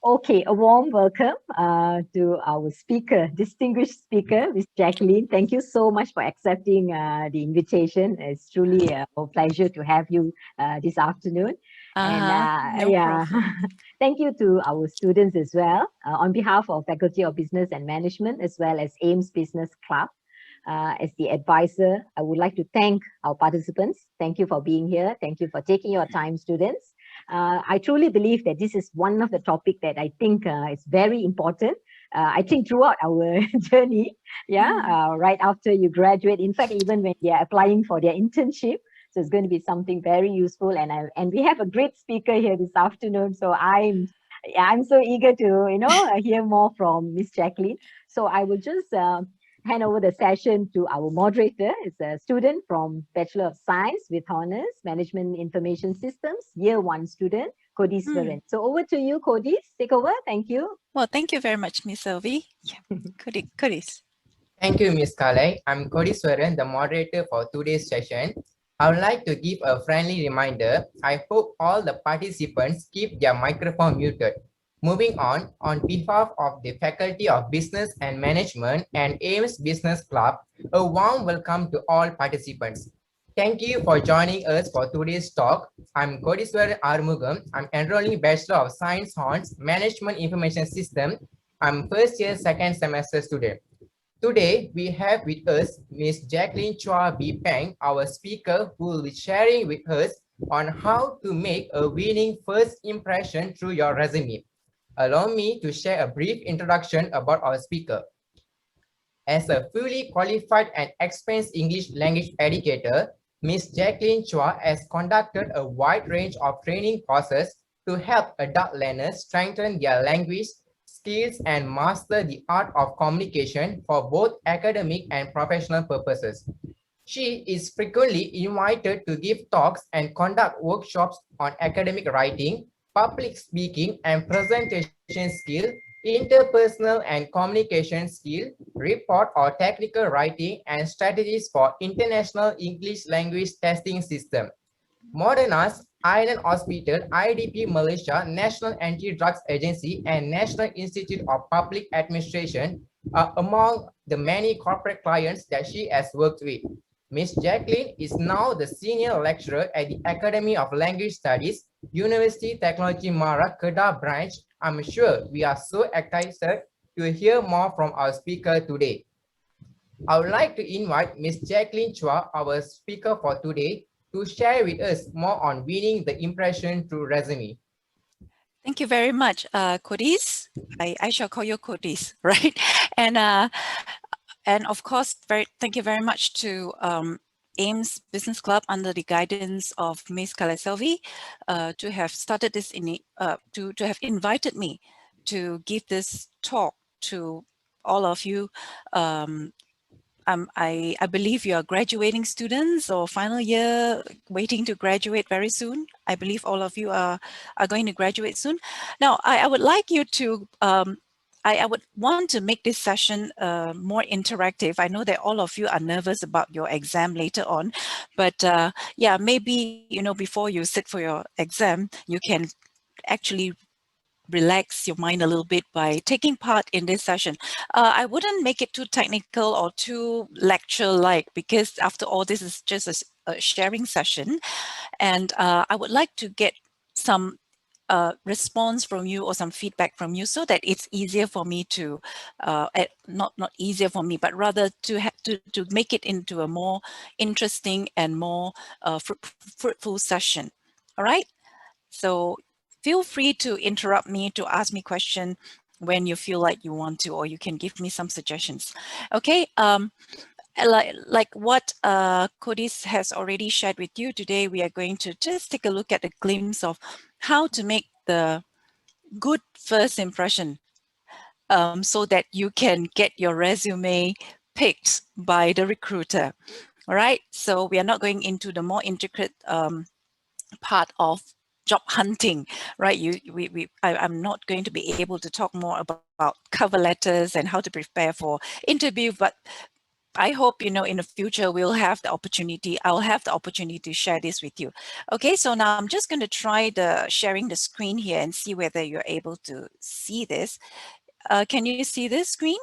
Okay, a warm welcome to our speaker, distinguished speaker, Miss Jacqueline. Thank you so much for accepting the invitation. It's truly a pleasure to have you this afternoon. And No yeah, problem. thank you to our students as well. On behalf of Faculty of Business and Management, as well as AIMST Business Club, as the advisor, I would like to thank our participants. Thank you for being here. Thank you for taking your time, students. I truly believe that this is one of the topic that I think is very important. I think throughout our journey, right after you graduate, in fact, even when they are applying for their internship, so it's going to be something very useful. And we have a great speaker here this afternoon. So I'm so eager to hear more from Miss Jacqueline. So I will just hand over the session to our moderator. It's a student from Bachelor of Science with Honours, Management Information Systems, Year 1 student, Kodiswarann. So over to you, Kodis. Take over. Thank you. Well, thank you very much, Miss Sylvie. Yeah, Kodis. Thank you, Ms. Kale. I'm Kodiswarann, the moderator for today's session. I would like to give a friendly reminder. I hope all the participants keep their microphone muted. Moving on behalf of the Faculty of Business and Management and AIMST Business Club, a warm welcome to all participants. Thank you for joining us for today's talk. I'm Kodiswarann Arumugam. I'm enrolling Bachelor of Science Honors Management Information System. I'm first year, second semester student. Today, we have with us Ms. Jacqueline Chuah Peng, our speaker, who will be sharing with us on how to make a winning first impression through your resume. Allow me to share a brief introduction about our speaker. As a fully qualified and experienced English language educator, Ms. Jacqueline Chuah has conducted a wide range of training courses to help adult learners strengthen their language skills and master the art of communication for both academic and professional purposes. She is frequently invited to give talks and conduct workshops on academic writing, public speaking and presentation skill, interpersonal and communication skill, report or technical writing, and strategies for international English language testing system. Moderna's Island Hospital, IDP Malaysia, National Anti-Drugs Agency, and National Institute of Public Administration are among the many corporate clients that she has worked with. Ms. Jacqueline is now the senior lecturer at the Academy of Language Studies, Universiti Teknologi Mara, Kedah branch. I'm sure we are so excited to hear more from our speaker today. I would like to invite Ms. Jacqueline Chuah, our speaker for today, to share with us more on winning the impression through resume. Thank you very much, Kodis. I shall call you Kodis, right? And of course, thank you very much to AIMST Business Club under the guidance of Ms. Kale Selvi to have started this to have invited me to give this talk to all of you. I believe you are graduating students or final year waiting to graduate very soon. I believe all of you are going to graduate soon. Now, I would like you to I would want to make this session more interactive. I know that all of you are nervous about your exam later on, but yeah, maybe, before you sit for your exam, you can actually relax your mind a little bit by taking part in this session. I wouldn't make it too technical or too lecture-like, because after all, this is just a sharing session. And I would like to get some response from you or some feedback from you, so that it's easier for me to, not easier for me, but rather to make it into a more interesting and more fruitful session. All right. So feel free to interrupt me, to ask me questions when you feel like you want to, or you can give me some suggestions. Okay. Like what Kodis has already shared with you today, we are going to just take a look at a glimpse of how to make the good first impression, so that you can get your resume picked by the recruiter. All right. So we are not going into the more intricate part of job hunting, right? I'm not going to be able to talk more about cover letters and how to prepare for interview, but I hope, in the future, we'll have the opportunity, I'll have the opportunity to share this with you. Okay, so now I'm just going to try sharing the screen here and see whether you're able to see this. Can you see this screen?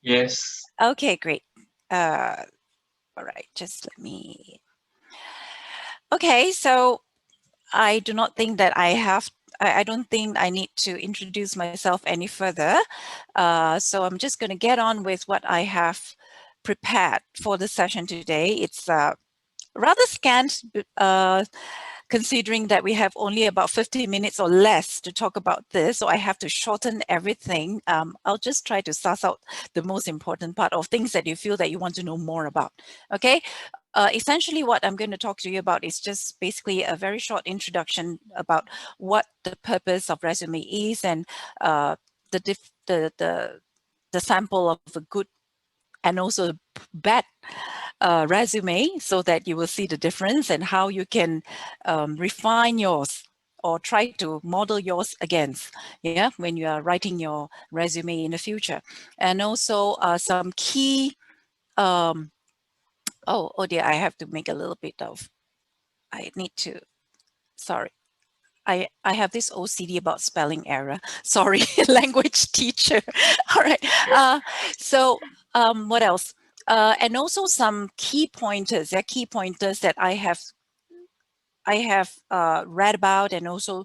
Yes. Okay, great. All right, just let me. Okay, so I do not think that I don't think I need to introduce myself any further. So I'm just going to get on with what I have prepared for the session today. It's rather scant, considering that we have only about 50 minutes or less to talk about this. So I have to shorten everything. I'll just try to suss out the most important part of things that you feel that you want to know more about. Okay. Essentially, what I'm going to talk to you about is just basically a very short introduction about what the purpose of resume is and the sample of a good and also bad resume, so that you will see the difference and how you can refine yours or try to model yours against, yeah, when you are writing your resume in the future. And also some key, oh dear, I have to make a little bit of, I need to, sorry. I have this OCD about spelling error. Sorry, language teacher. All right. So what else? And also some key pointers. There are key pointers that I have read about, and also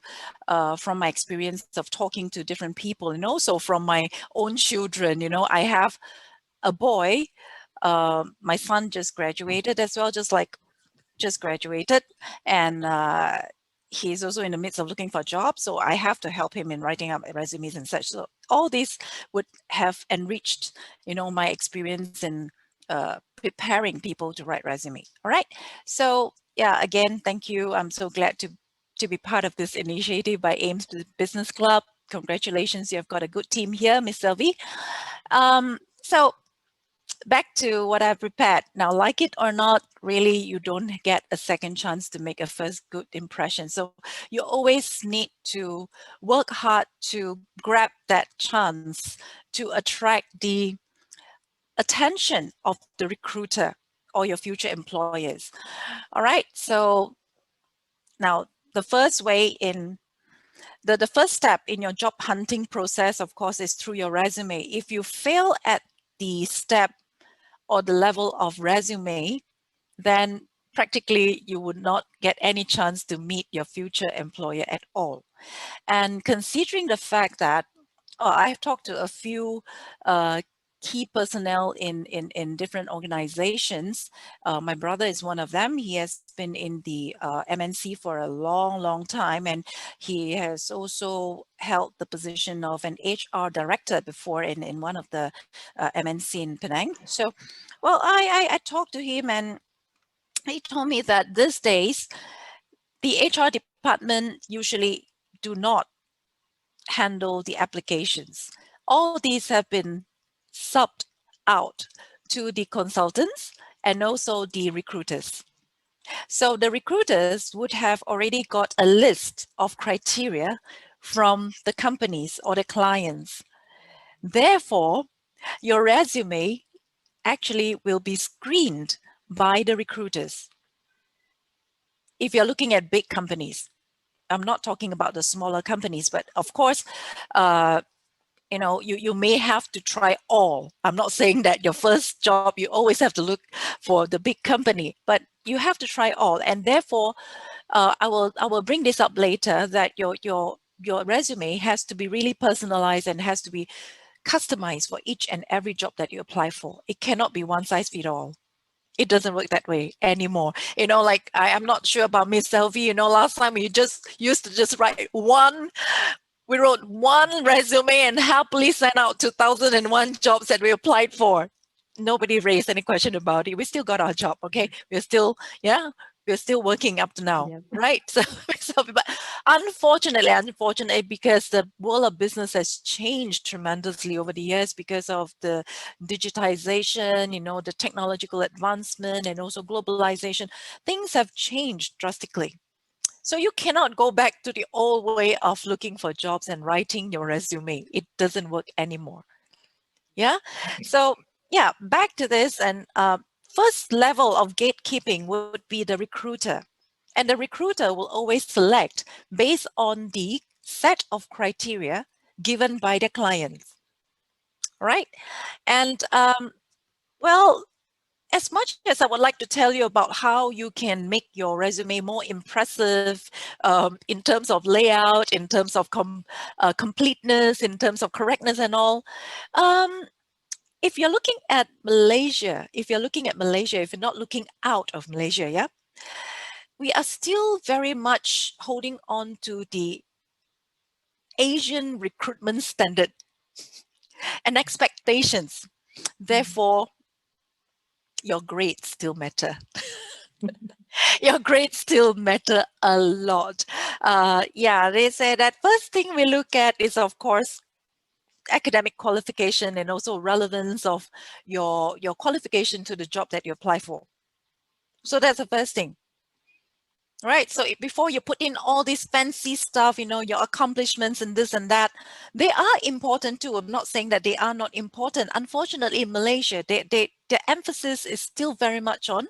from my experience of talking to different people, and also from my own children. I have a boy. My son just graduated as well, just graduated, and he's also in the midst of looking for a job. So I have to help him in writing up resumes and such. So all this would have enriched, my experience in preparing people to write resume. All right. So yeah, again, thank you. I'm so glad to be part of this initiative by AIMST Business Club. Congratulations, you have got a good team here, Miss Sylvie. So back to what I've prepared. Now, like it or not, really, you don't get a second chance to make a first good impression. So you always need to work hard to grab that chance to attract the attention of the recruiter or your future employers. All right. So now the first way in the first step in your job hunting process, of course, is through your resume. If you fail at the step or the level of resume, then practically you would not get any chance to meet your future employer at all. And considering the fact that I've talked to a few key personnel in different organizations. My brother is one of them. He has been in the MNC for a long time, and he has also held the position of an HR director before in one of the MNC in Penang. So, well, I talked to him, and he told me that these days, the HR department usually do not handle the applications. All these have been subbed out to the consultants and also the recruiters. So the recruiters would have already got a list of criteria from the companies or the clients. Therefore, your resume actually will be screened by the recruiters. If you're looking at big companies, I'm not talking about the smaller companies, but of course, you may have to try all. I'm not saying that your first job, you always have to look for the big company, but you have to try all. And therefore, I will bring this up later, that your resume has to be really personalized and has to be customized for each and every job that you apply for. It cannot be one size fit all. It doesn't work that way anymore. Like I'm not sure about Miss Selvi, last time we just used to just write we wrote one resume and happily sent out 2001 jobs that we applied for. Nobody raised any question about it. We still got our job, okay? We're still working up to now, Yep. right? So, but unfortunately, because the world of business has changed tremendously over the years because of the digitization, the technological advancement, and also globalization, things have changed drastically. So you cannot go back to the old way of looking for jobs and writing your resume. It doesn't work anymore. Yeah. So yeah, back to this, and first level of gatekeeping would be the recruiter. And the recruiter will always select based on the set of criteria given by the clients, right? And well, as much as I would like to tell you about how you can make your resume more impressive in terms of layout, in terms of completeness, in terms of correctness and all, if you're looking at Malaysia, if you're not looking out of Malaysia, yeah, we are still very much holding on to the Asian recruitment standard and expectations. Therefore, your grades still matter. Your grades still matter a lot. Yeah, they say that first thing we look at is, of course, academic qualification and also relevance of your qualification to the job that you apply for. So that's the first thing. Right. So before you put in all this fancy stuff, you know, your accomplishments and this and that, they are important too. I'm not saying that they are not important. Unfortunately, in Malaysia, the emphasis is still very much on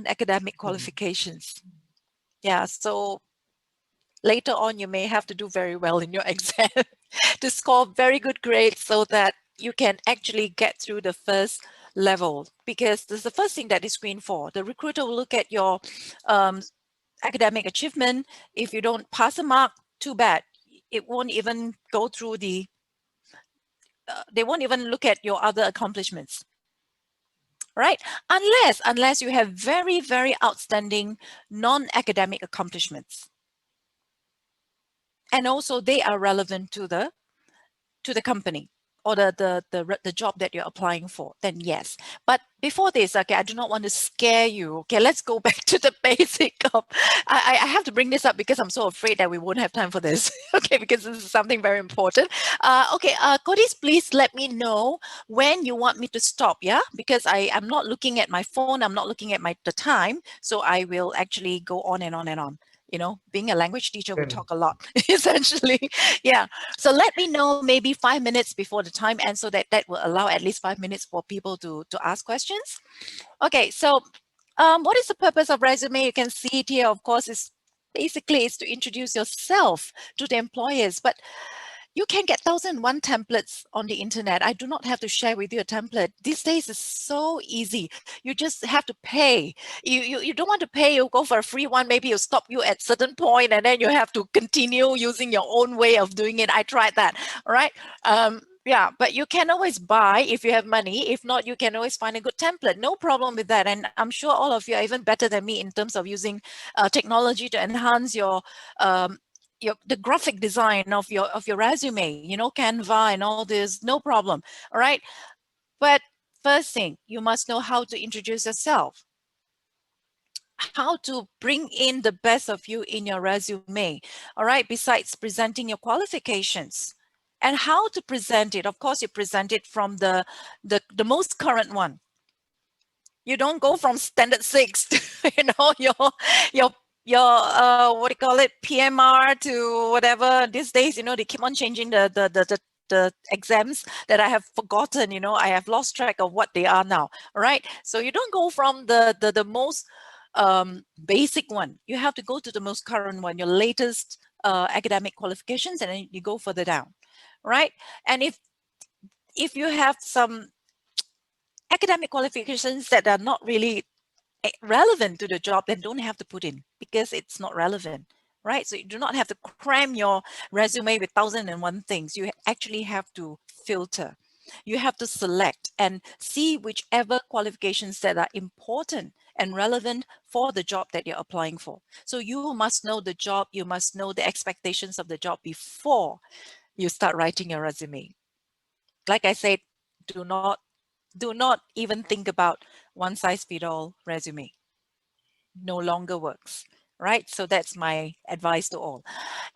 academic qualifications. Yeah. So later on, you may have to do very well in your exam to score very good grades so that you can actually get through the first level, because this is the first thing that is screened for. The recruiter will look at your academic achievement. If you don't pass a mark, too bad. It won't even go through the, they won't even look at your other accomplishments, right? Unless you have very, very outstanding non-academic accomplishments. And also they are relevant to the company or the job that you're applying for, then yes. But before this, okay, I do not want to scare you. Okay, let's go back to the basic of, I have to bring this up because I'm so afraid that we won't have time for this. Okay, because this is something very important. Okay, Kodis, please let me know when you want me to stop, yeah? Because I am not looking at my phone, I'm not looking at the time, so I will actually go on and on and on. You know, being a language teacher, we talk a lot, essentially. Yeah. So let me know maybe 5 minutes before the time ends, so that will allow at least 5 minutes for people to ask questions. Okay. So what is the purpose of resume? You can see it here, of course, is basically is to introduce yourself to the employers, but you can get 1,001 templates on the internet. I do not have to share with you a template. These days it's so easy. You just have to pay. You don't want to pay, you go for a free one. Maybe you'll stop you at certain point and then you have to continue using your own way of doing it. I tried that, all right? Yeah, but you can always buy if you have money. If not, you can always find a good template. No problem with that. And I'm sure all of you are even better than me in terms of using technology to enhance your the graphic design of your resume, you know, Canva and all this, no problem. All right. But first thing, you must know how to introduce yourself, how to bring in the best of you in your resume. All right. Besides presenting your qualifications and how to present it. Of course, you present it from the most current one. You don't go from standard 6 to, you know, your what do you call it, PMR to whatever. These days, you know, they keep on changing the exams that I have forgotten, you know, I have lost track of what they are now. All right. So you don't go from the most basic one. You have to go to the most current one, your latest academic qualifications, and then you go further down. Right. And if you have some academic qualifications that are not really relevant to the job, then don't have to put in because it's not relevant, right? So you do not have to cram your resume with 1,001 things. You actually have to filter. You have to select and see whichever qualifications that are important and relevant for the job that you're applying for. So you must know the job, you must know the expectations of the job before you start writing your resume. Like I said, do not even think about one size fits all resume. No longer works, right? So that's my advice to all.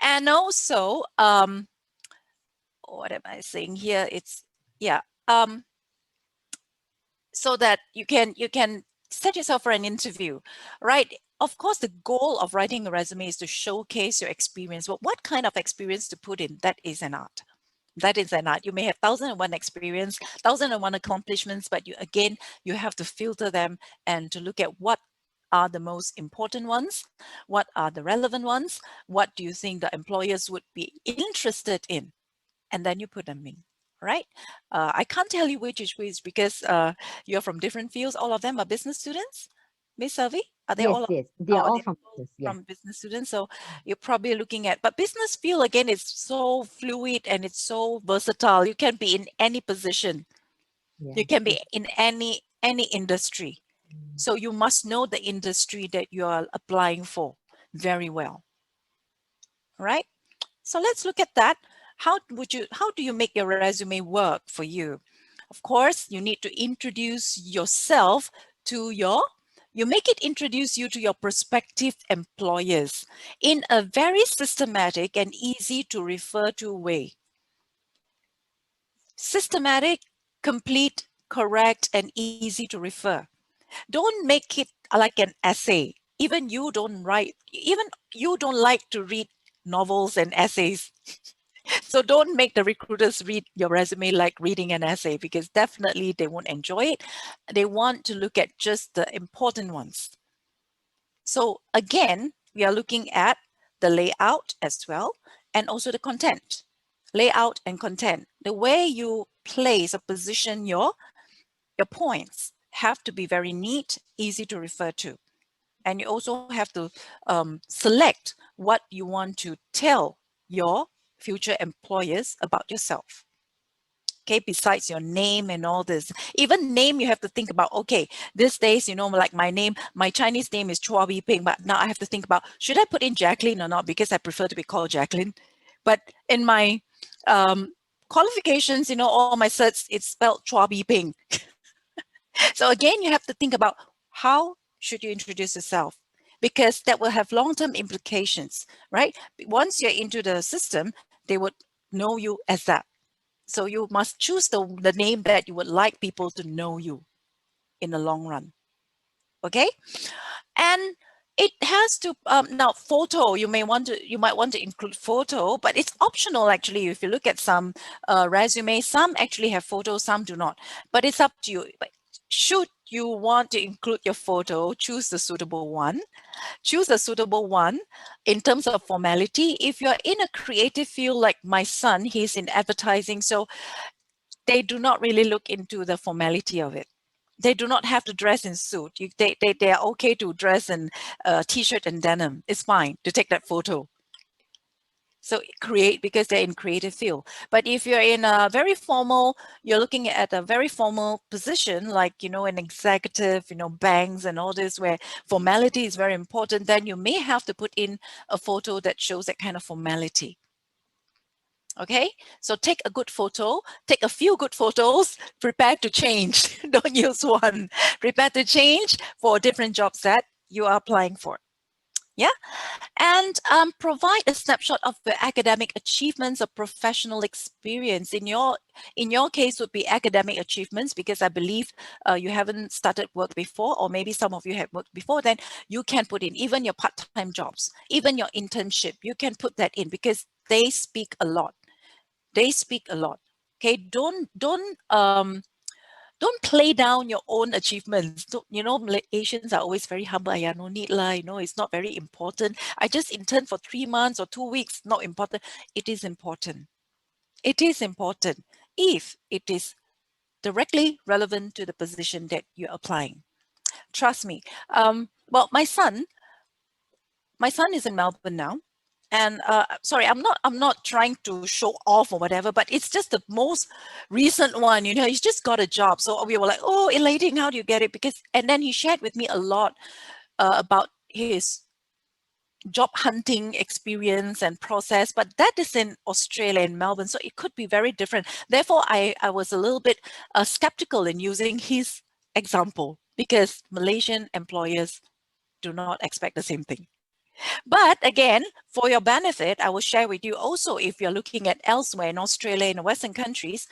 And also, what am I saying here? It's, yeah, so that you can set yourself for an interview, right? Of course, the goal of writing a resume is to showcase your experience, but what kind of experience to put in, that is an art. That is an art. You may have 1,001 experience, 1,001 accomplishments, but you have to filter them and to look at what are the most important ones, what are the relevant ones, what do you think the employers would be interested in, and then you put them in, right? I can't tell you which is which because you're from different fields. All of them are business students. Miss Savi, are they Yes, all? yes, they are Oh, all they're from business. Yeah. from business students. So you're probably looking at, but business field again is so fluid and it's so versatile. You can be in any position. Yeah. You can be in any industry. Mm. So you must know the industry that you are applying for very well. All right. So let's look at that. How do you make your resume work for you? Of course, you need to introduce yourself to you make it introduce you to your prospective employers in a very systematic and easy to refer to way. Systematic, complete, correct, and easy to refer. Don't make it like an essay. Even you don't like to read novels and essays. So don't make the recruiters read your resume like reading an essay, because definitely they won't enjoy it. They want to look at just the important ones. So again, we are looking at the layout as well, and also the content. Layout and content. The way you place or position your points have to be very neat, easy to refer to. And you also have to select what you want to tell your future employers about yourself. Okay, besides your name and all this, even name, you have to think about, okay, these days, like my name, my Chinese name is Chuah Peng, but now I have to think about, should I put in Jacqueline or not? Because I prefer to be called Jacqueline. But in my qualifications, all my certs, it's spelled Chuah Peng. So again, you have to think about how should you introduce yourself, because that will have long-term implications, right? Once you're into the system, they would know you as that. So you must choose the name that you would like people to know you in the long run. Okay. And it has to now photo, you might want to include photo, but it's optional actually. If you look at some resumes, some actually have photos, some do not, but it's up to you. But should you want to include your photo, choose the suitable one. Choose a suitable one in terms of formality. If you're in a creative field like my son, he's in advertising, so they do not really look into the formality of it. They do not have to dress in suit. They are okay to dress in t-shirt and denim. It's fine to take that photo. So because they're in creative field. But if you're in a very formal, you're looking at a very formal position, like, an executive, banks and all this, where formality is very important, then you may have to put in a photo that shows that kind of formality. Okay, so take a good photo, take a few good photos, prepare to change. Don't use one. Prepare to change for different jobs that you are applying for. Yeah, and provide a snapshot of the academic achievements or professional experience. In your case would be academic achievements, because I believe you haven't started work before, or maybe some of you have worked before. Then you can put in even your part-time jobs, even your internship. You can put that in because they speak a lot. They speak a lot. Okay, don't play down your own achievements. Asians are always very humble. Yeah, no need lah. It's not very important. I just interned for 3 months or 2 weeks. Not important. It is important. It is important if it is directly relevant to the position that you're applying. Trust me. Well, my son is in Melbourne now. And sorry, I'm not trying to show off or whatever, but it's just the most recent one. He's just got a job. So we were like, oh, elating, how do you get it? And then he shared with me a lot about his job hunting experience and process, but that is in Australia, in Melbourne, so it could be very different. Therefore, I was a little bit skeptical in using his example, because Malaysian employers do not expect the same thing. But again, for your benefit, I will share with you also, if you're looking at elsewhere in Australia, in the Western countries,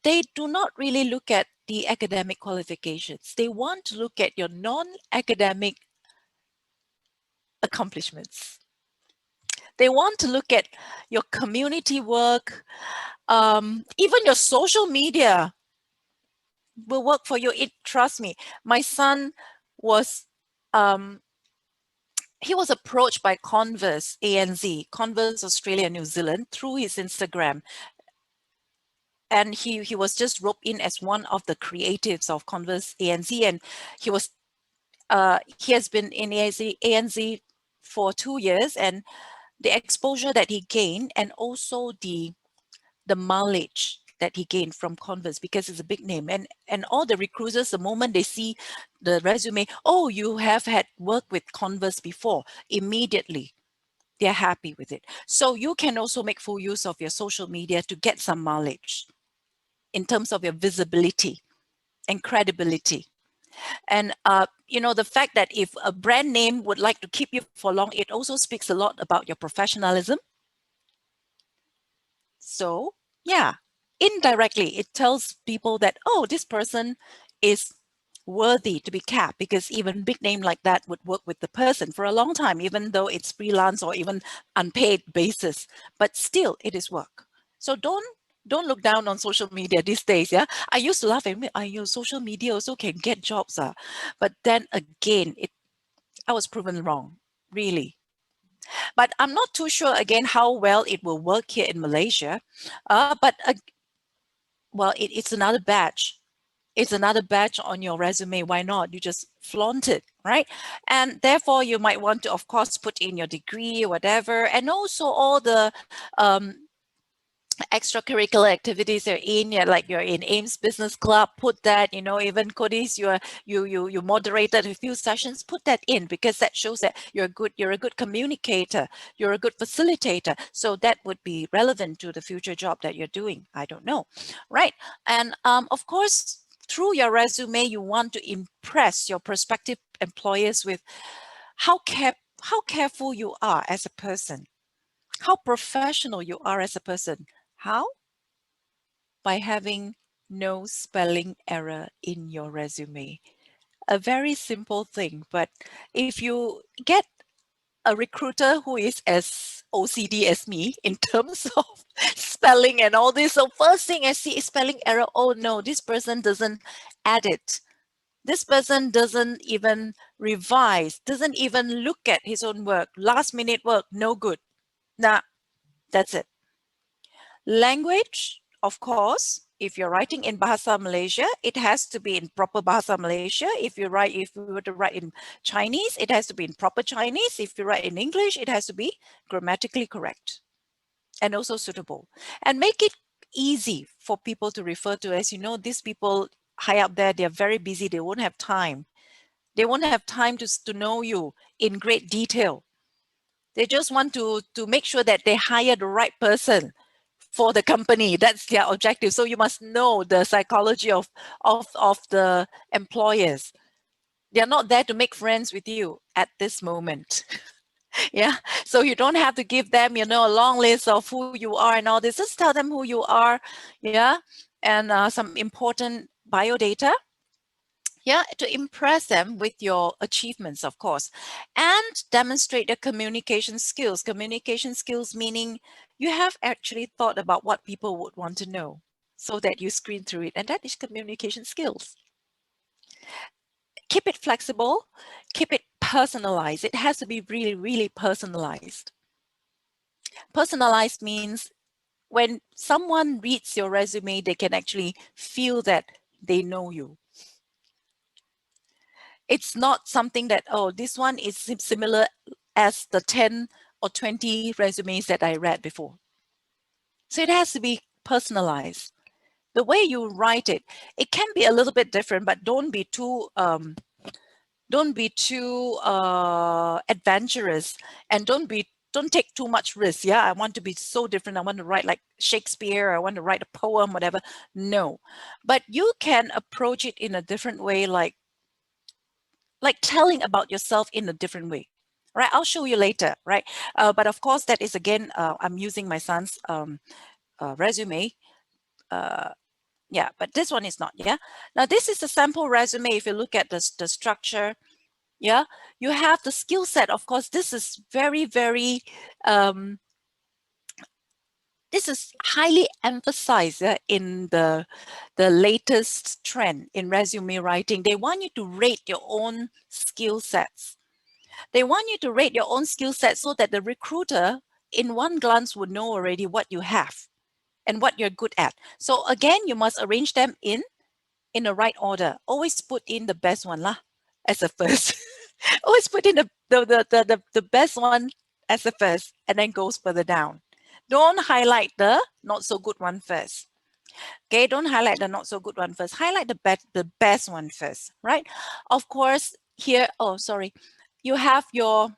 they do not really look at the academic qualifications. They want to look at your non-academic accomplishments. They want to look at your community work, Even your social media will work for you. Trust me, my son was, he was approached by Converse ANZ, Converse Australia New Zealand, through his Instagram. And he was just roped in as one of the creatives of Converse ANZ, and he has been in ANZ for 2 years, and the exposure that he gained, and also the mileage that he gained from Converse, because it's a big name, and all the recruiters, the moment they see the resume, oh, you have had work with Converse before, immediately they're happy with it. So you can also make full use of your social media to get some mileage in terms of your visibility and credibility. And you know, the fact that if a brand name would like to keep you for long, it also speaks a lot about your professionalism. So yeah, indirectly, it tells people that, oh, this person is worthy to be kept, because even big name like that would work with the person for a long time, even though it's freelance or even unpaid basis, but still it is work. So don't look down on social media these days. Yeah, I used to laugh at me, I use social media also can get jobs, but then again, I was proven wrong, really. But I'm not too sure again how well it will work here in Malaysia. But well, it's another badge. It's another badge on your resume. Why not? You just flaunt it, right? And therefore, you might want to, of course, put in your degree or whatever, and also all the extracurricular activities you're in. Yeah, like you're in AIMST Business Club, put that. You know, even Kodis, you moderated a few sessions, put that in, because that shows that you're a good communicator, you're a good facilitator. So that would be relevant to the future job that you're doing. I don't know, right? And of course, through your resume, you want to impress your prospective employers with how careful you are as a person, how professional you are as a person. How? By having no spelling error in your resume. A very simple thing, but if you get a recruiter who is as OCD as me in terms of spelling and all this, so first thing I see is spelling error. Oh no, this person doesn't add it. This person doesn't even revise, doesn't even look at his own work. Last minute work, no good. Nah, that's it. Language, of course, if you're writing in Bahasa Malaysia, it has to be in proper Bahasa Malaysia. If you were to write in Chinese, it has to be in proper Chinese. If you write in English, it has to be grammatically correct and also suitable. And make it easy for people to refer to. As you know, these people high up there, they're very busy. They won't have time. They won't have time to know you in great detail. They just want to make sure that they hire the right person for the company. That's their objective. So you must know the psychology of the employers. They're not there to make friends with you at this moment. Yeah. So you don't have to give them, you know, a long list of who you are and all this. Just tell them who you are. Yeah. And some important bio data. Yeah, to impress them with your achievements, of course, and demonstrate the communication skills. Communication skills meaning you have actually thought about what people would want to know so that you screen through it. And that is communication skills. Keep it flexible, keep it personalized. It has to be really, really personalized. Personalized means when someone reads your resume, they can actually feel that they know you. It's not something that, oh, this one is similar as the 10 or 20 resumes that I read before. So it has to be personalized. The way you write it, it can be a little bit different, but don't be too adventurous, and don't take too much risk. Yeah, I want to be so different. I want to write like Shakespeare. I want to write a poem, whatever. No, but you can approach it in a different way, like telling about yourself in a different way, right? I'll show you later, right? But of course, that is again, I'm using my son's resume. Yeah, but this one is not. Yeah. Now this is a sample resume. If you look at the structure, yeah, you have the skill set. Of course, this is very, very. This this is highly emphasized in the latest trend in resume writing. They want you to rate your own skill sets. They want you to rate your own skill sets so that the recruiter in one glance would know already what you have and what you're good at. So again, you must arrange them in the right order. Always put in the best one lah as a first. Always put in the best one as the first, and then goes further down. Don't highlight the not so good one first. Okay, don't highlight the not so good one first. Highlight the best one first, right? Of course, here, oh, sorry. You have your,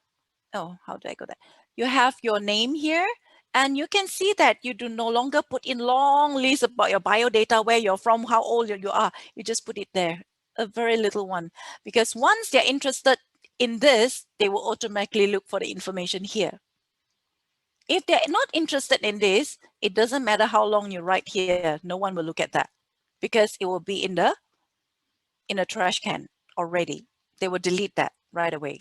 oh, how do I go there? You have your name here, and you can see that you do no longer put in long lists about your bio data, where you're from, how old you are. You just put it there, a very little one. Because once they're interested in this, they will automatically look for the information here. If they're not interested in this, it doesn't matter how long you write here, no one will look at that because it will be in a trash can already. They will delete that right away,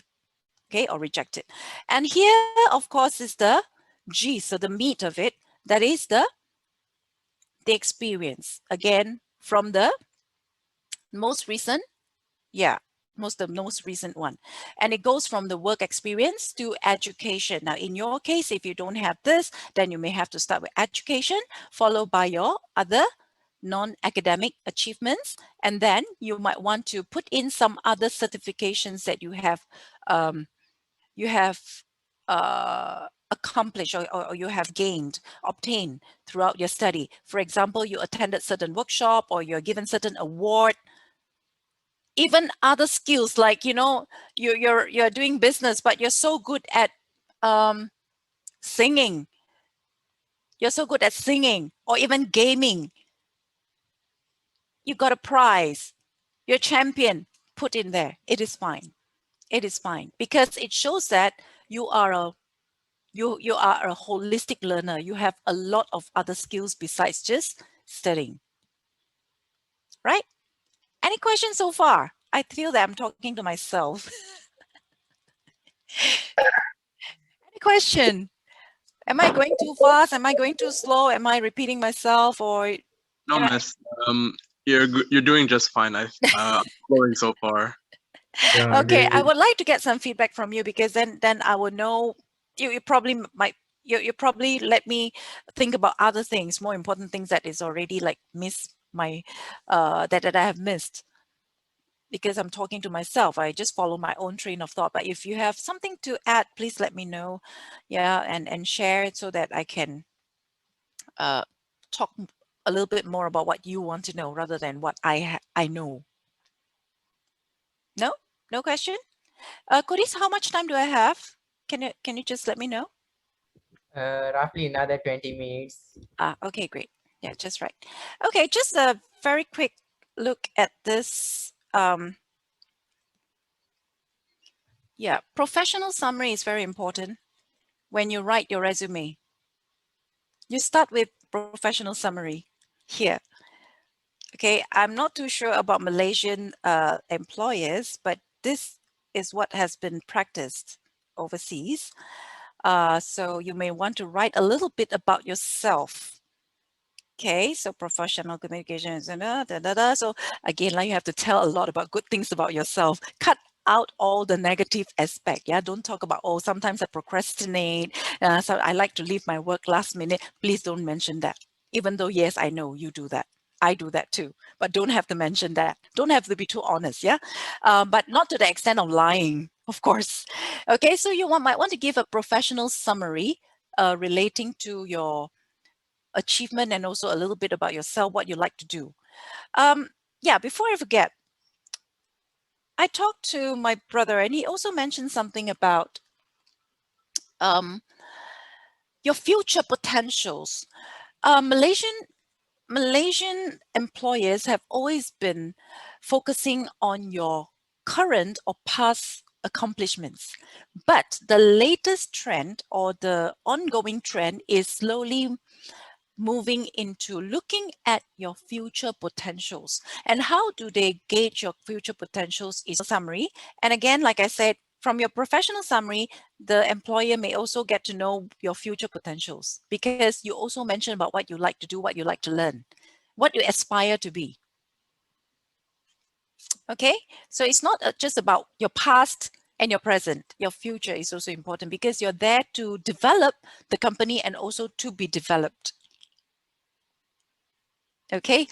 okay, or reject it. And here, of course, is the G, so the meat of it, that is the experience. Again, from the most recent, the most recent one. And it goes from the work experience to education. Now, in your case, if you don't have this, then you may have to start with education, followed by your other non-academic achievements. And then you might want to put in some other certifications that you have accomplished or you have obtained throughout your study. For example, you attended certain workshop or you're given certain award. Even other skills like, you're doing business, but you're so good at singing. You're so good at singing or even gaming. You got a prize. You're champion. Put in there. It is fine. It is fine because it shows that you are a holistic learner. You have a lot of other skills besides just studying. Right? Any questions so far? I feel that I'm talking to myself. Any question? Am I going too fast? Am I going too slow? Am I repeating myself or? No, miss. You're doing just fine. I'm flowing so far. Yeah, Okay, I really. would like to get some feedback from you because then I will know. You probably might. You probably let me think about other things, more important things that is already like missed my that I have missed. Because I'm talking to myself, I just follow my own train of thought. But if you have something to add, please let me know. Yeah, and share it so that I can talk a little bit more about what you want to know rather than what I know. No question. Kodis, how much time do I have? Can you just let me know? Roughly another 20 minutes. Okay, great. Yeah, just right. Okay, just a very quick look at this. Yeah, professional summary is very important when you write your resume. You start with professional summary here. Okay, I'm not too sure about Malaysian employers, but this is what has been practiced overseas. So you may want to write a little bit about yourself. Okay, so professional communication, so again, like you have to tell a lot about good things about yourself. Cut out all the negative aspect. Yeah, don't talk about, oh, sometimes I procrastinate. So I like to leave my work last minute. Please don't mention that. Even though, yes, I know you do that. I do that too, but don't have to mention that. Don't have to be too honest, yeah? But not to the extent of lying, of course. Okay, so you might want to give a professional summary relating to your achievement and also a little bit about yourself, what you like to do. Yeah, before I forget, I talked to my brother and he also mentioned something about your future potentials. Malaysian employers have always been focusing on your current or past accomplishments. But the latest trend or the ongoing trend is slowly moving into looking at your future potentials. And how do they gauge your future potentials is a summary. And again, like I said, from your professional summary, the employer may also get to know your future potentials, because you also mention about what you like to do, what you like to learn, what you aspire to be. Okay, so it's not just about your past and your present. Your future is also important, because you're there to develop the company and also to be developed. Okay,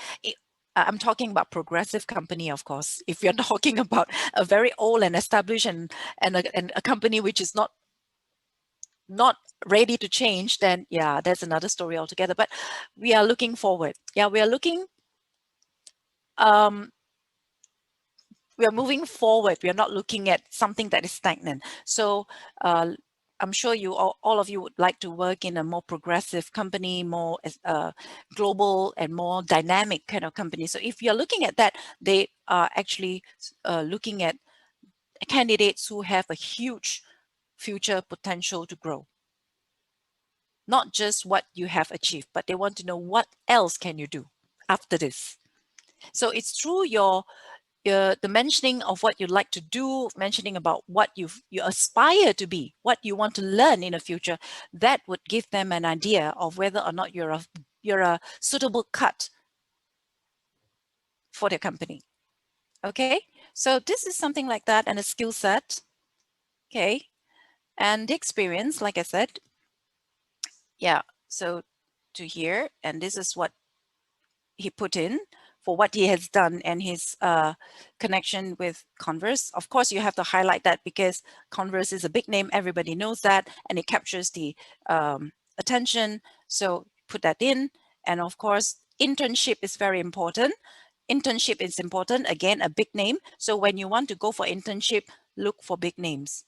I'm talking about progressive company, of course. If you're talking about a very old and established and a company which is not ready to change, then yeah, that's another story altogether. But we are looking forward. Yeah, we are looking. We are moving forward. We are not looking at something that is stagnant. So I'm sure you all of you would like to work in a more progressive company, more global and more dynamic kind of company. So if you're looking at that, they are actually looking at candidates who have a huge future potential to grow. Not just what you have achieved, but they want to know what else can you do after this. So it's through the mentioning of what you'd like to do, mentioning about what you aspire to be, what you want to learn in the future, that would give them an idea of whether or not you're a suitable cut for their company. Okay, so this is something like that, and a skill set. Okay, and the experience, like I said, yeah. So to here, and this is what he put in for what he has done and his connection with Converse. Of course, you have to highlight that because Converse is a big name. Everybody knows that, and it captures the attention. So put that in. And of course, internship is very important. Internship is important. Again, a big name. So when you want to go for internship, look for big names.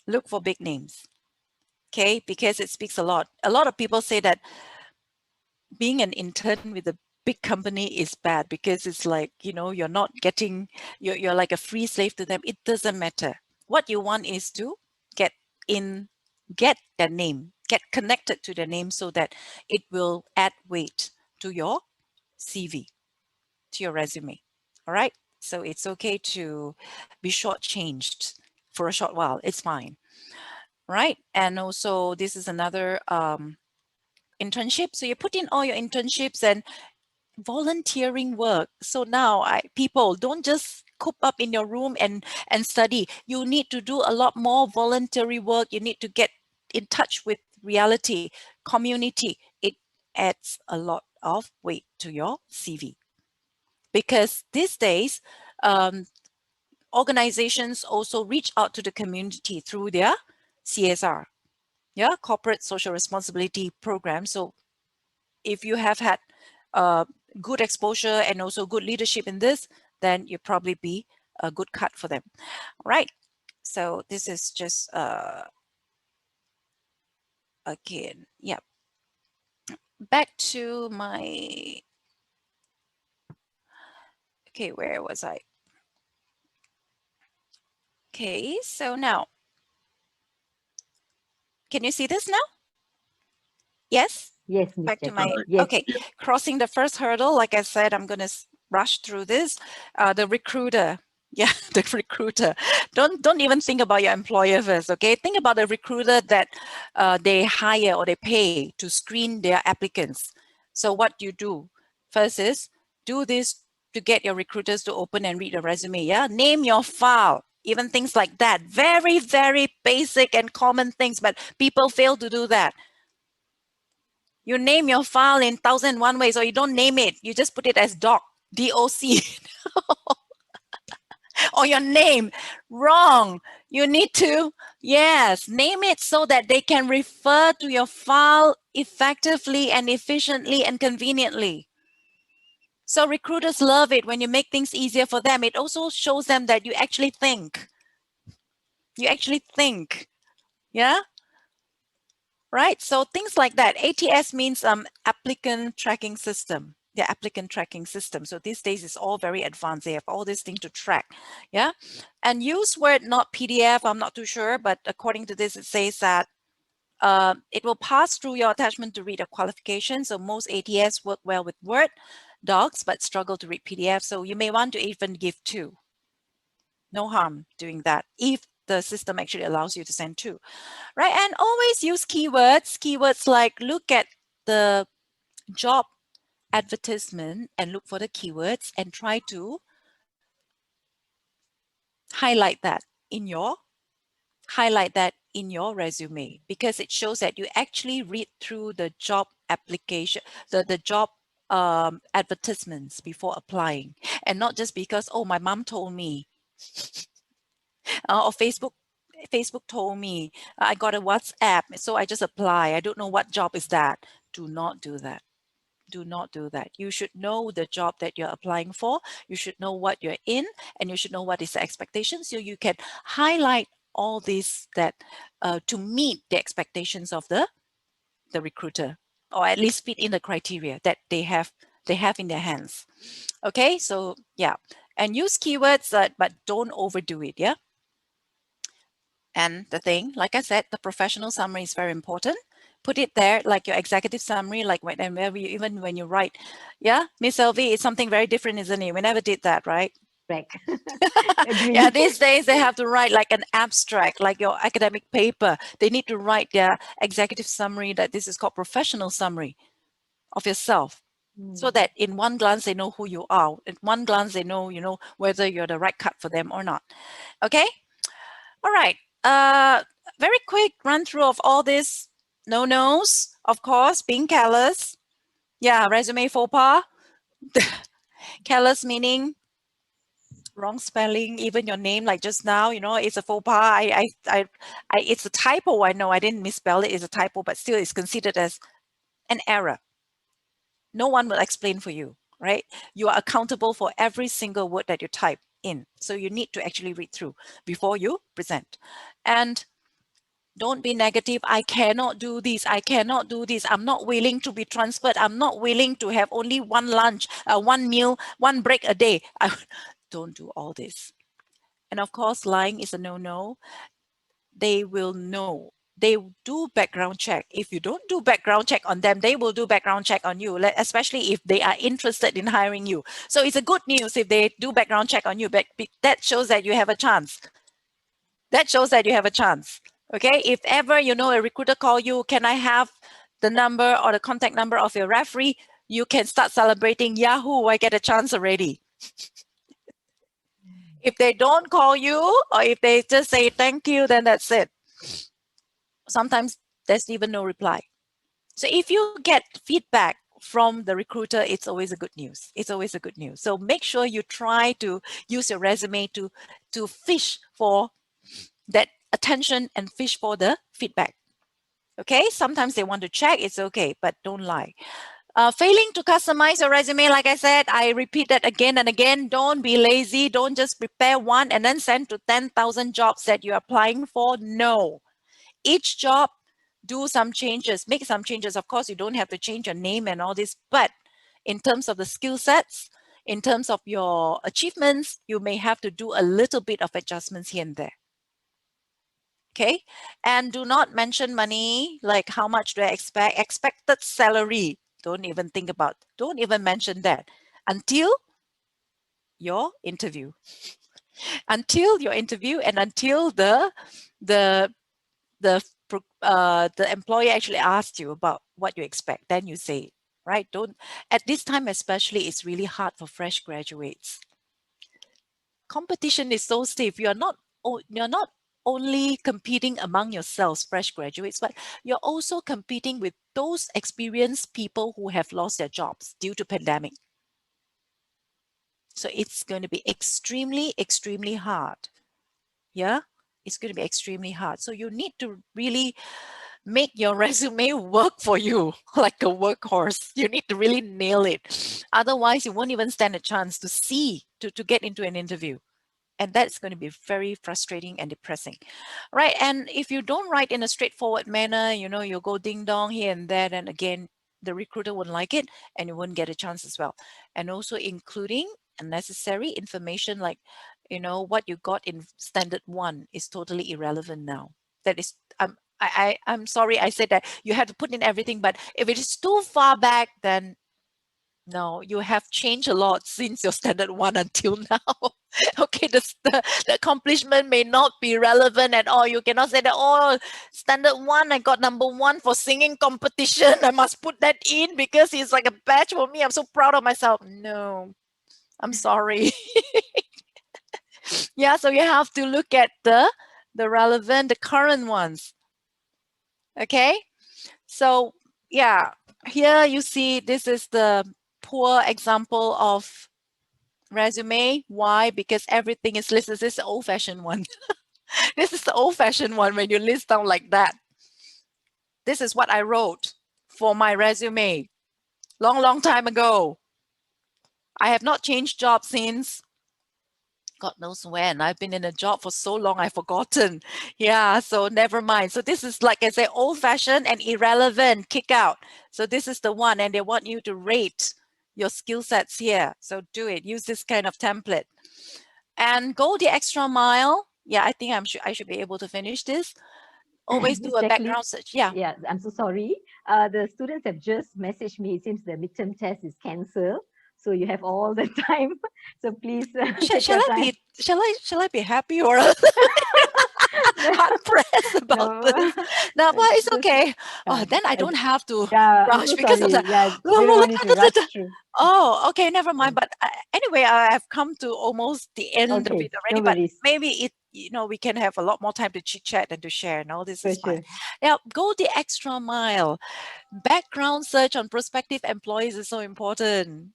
Look for big names. Okay, because it speaks a lot. A lot of people say that being an intern with a big company is bad because it's like, you know, you're not getting, you're like a free slave to them. It doesn't matter. What you want is to get their name, get connected to their name so that it will add weight to your CV, to your resume. All right. So it's okay to be shortchanged for a short while. It's fine. Right. And also this is another internship. So you put in all your internships and volunteering work. So now people don't just coop up in your room and study. You need to do a lot more voluntary work. You need to get in touch with reality, community. It adds a lot of weight to your CV. Because these days, organizations also reach out to the community through their CSR, yeah, corporate social responsibility program. So if you have had good exposure and also good leadership in this, then you'll probably be a good cut for them. All right. So this is just again, yeah. Back to my, okay, where was I? Okay, so now, can you see this now? Yes? Yes, Ms. Back to my, Jacqueline. Yes. okay, crossing the first hurdle, like I said, I'm going to rush through this. The recruiter, yeah, the recruiter. Don't even think about your employer first, okay? Think about the recruiter that they hire or they pay to screen their applicants. So what you do first is do this to get your recruiters to open and read a resume, yeah? Name your file, even things like that. Very, very basic and common things, but people fail to do that. You name your file in 1,001 ways, or you don't name it. You just put it as doc, D-O-C, or your name. Wrong. You need to, yes, name it so that they can refer to your file effectively and efficiently and conveniently. So recruiters love it when you make things easier for them. It also shows them that you actually think. You actually think. Yeah? Right? So things like that. ATS means applicant tracking system. The applicant tracking system. So these days it's all very advanced. They have all these things to track. Yeah. And use Word, not PDF. I'm not too sure, but according to this, it says that it will pass through your attachment to read a qualification. So most ATS work well with Word docs, but struggle to read PDF. So you may want to even give two. No harm doing that if the system actually allows you to send to, right? And always use keywords like look at the job advertisement and look for the keywords and try to highlight that in your resume, because it shows that you actually read through the job application, the job advertisements before applying, and not just because, oh, my mom told me, or Facebook told me, I got a WhatsApp, so I just apply. I don't know what job is that. Do not do that. Do not do that. You should know the job that you're applying for. You should know what you're in, and you should know what is the expectation, so you can highlight all these that to meet the expectations of the recruiter, or at least fit in the criteria that they have in their hands. Okay, so yeah, and use keywords, but don't overdo it. Yeah. And the thing, like I said, the professional summary is very important. Put it there like your executive summary, like whenever you, even when you write, yeah, Miss LV, it's something very different, isn't it? We never did that, right? Right. Yeah, these days they have to write like an abstract, like your academic paper. They need to write their executive summary, that this is called professional summary of yourself. So that in one glance they know who you are. In one glance they know, whether you're the right cut for them or not. Okay. All right. Very quick run through of all this no-nos. Of course, being careless. Yeah, resume faux pas. Careless meaning wrong spelling, even your name, like just now, it's a faux pas. It's a typo. I know I didn't misspell it. It's a typo, but still it's considered as an error. No one will explain for you, right? You are accountable for every single word that you type in. So you need to actually read through before you present. And don't be negative. I cannot do this. I cannot do this. I'm not willing to be transferred. I'm not willing to have only one lunch, one meal, one break a day. Don't do all this. And of course, lying is a no-no. They will know. They do background check. If you don't do background check on them, they will do background check on you, especially if they are interested in hiring you. So it's a good news if they do background check on you, but that shows that you have a chance. That shows that you have a chance. Okay, if ever a recruiter call you, can I have the number or the contact number of your referee? You can start celebrating. Yahoo, I get a chance already. If they don't call you, or if they just say thank you, then that's it. Sometimes there's even no reply. So if you get feedback from the recruiter, it's always a good news. It's always a good news. So make sure you try to use your resume to fish for that attention and fish for the feedback. Okay, sometimes they want to check, it's okay, but don't lie. Failing to customize your resume, like I said, I repeat that again and again. Don't be lazy. Don't just prepare one and then send to 10,000 jobs that you're applying for. No. Each job, do some changes, make some changes. Of course, you don't have to change your name and all this, but in terms of the skill sets, in terms of your achievements, you may have to do a little bit of adjustments here and there. Okay, and do not mention money, like how much do I expect, expected salary. Don't even think about, don't even mention that until your interview. Until your interview and until the employer actually asks you about what you expect, then you say it, right? Don't, at this time especially, it's really hard for fresh graduates. Competition is so stiff. You're not only competing among yourselves, fresh graduates, but you're also competing with those experienced people who have lost their jobs due to pandemic. So it's going to be extremely, extremely hard. Yeah, it's going to be extremely hard. So you need to really make your resume work for you like a workhorse. You need to really nail it. Otherwise, you won't even stand a chance to get into an interview. And that's going to be very frustrating and depressing, right? And if you don't write in a straightforward manner, you'll go ding dong here and there, and again, the recruiter wouldn't like it and you wouldn't get a chance as well. And also including unnecessary information like, what you got in standard 1 is totally irrelevant now. That is, I'm sorry I said that you have to put in everything, but if it is too far back, then No, you have changed a lot since your standard 1 until now. Okay, the accomplishment may not be relevant at all. You cannot say that, oh, standard 1, I got number 1 for singing competition. I must put that in because it's like a badge for me. I'm so proud of myself. No, I'm sorry. Yeah, so you have to look at the relevant, the current ones. Okay, so yeah, here you see this is the poor example of resume. Why? Because everything is listed. This is the old-fashioned one. This is the old-fashioned one when you list down like that. This is what I wrote for my resume long time ago. I have not changed jobs since God knows when. I've been in a job for so long, I've forgotten. Yeah, so never mind. So this is, like I say, old-fashioned and irrelevant, kick out. So this is the one, and they want you to rate your skill sets here. So do it. Use this kind of template. And go the extra mile. Yeah, I think I should be able to finish this. Always do a Jacqueline, background search. Yeah. Yeah, I'm so sorry. The students have just messaged me. It seems the midterm test is cancelled. So you have all the time. So please take your time. Shall I be happy or hard pressed about this? No, but it's okay. Oh, then I don't have to rush so because of sorry. the. Yeah, didn't want you to rush through. Oh, okay, never mind. But anyway, I have come to almost the end of Okay, it already. no But worries. maybe we can have a lot more time to chit chat and to share. And all this For is fine. sure. Yeah, go the extra mile. Background search on prospective employees is so important.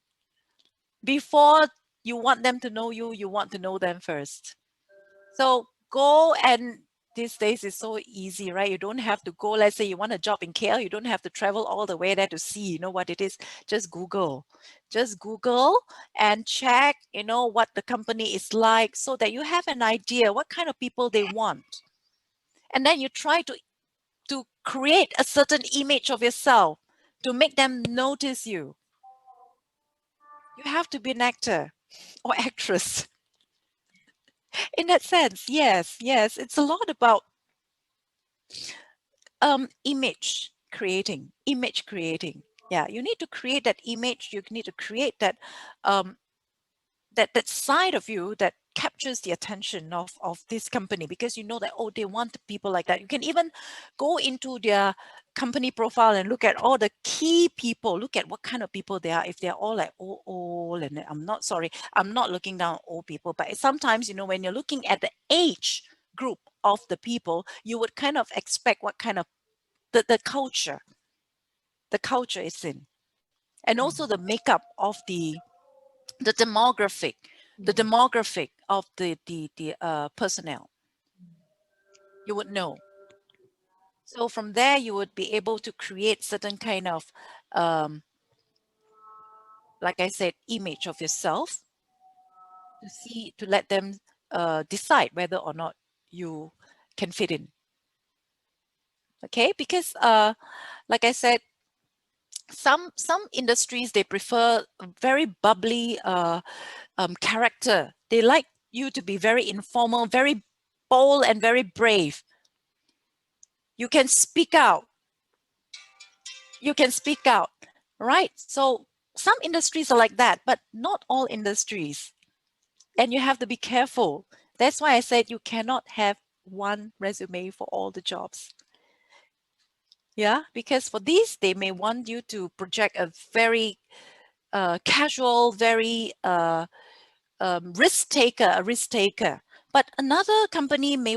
Before you want them to know you, you want to know them first. So go, and these days it's so easy, right? You don't have to go. Let's say you want a job in KL, you don't have to travel all the way there to see, what it is. Just Google and check, what the company is like, so that you have an idea what kind of people they want. And then you try to create a certain image of yourself to make them notice you. You have to be an actor or actress. In that sense, yes, it's a lot about image creating. Yeah, you need to create that image. You need to create that that side of you that captures the attention of this company, because you know that, oh, they want people like that. You can even go into their company profile and look at all the key people. Look at what kind of people they are. If they're all like old, and I'm not looking down on old people, but sometimes, when you're looking at the age group of the people, you would kind of expect what kind of the culture is in, and also the makeup of the demographic of the personnel. You would know. So from there, you would be able to create certain kind of, like I said, image of yourself to let them decide whether or not you can fit in. Okay, because like I said, some industries, they prefer a very bubbly character. They like you to be very informal, very bold, and very brave. You can speak out. Right? So some industries are like that, but not all industries. And you have to be careful. That's why I said you cannot have one resume for all the jobs. Yeah, because for these, they may want you to project a very casual, very risk taker. But another company may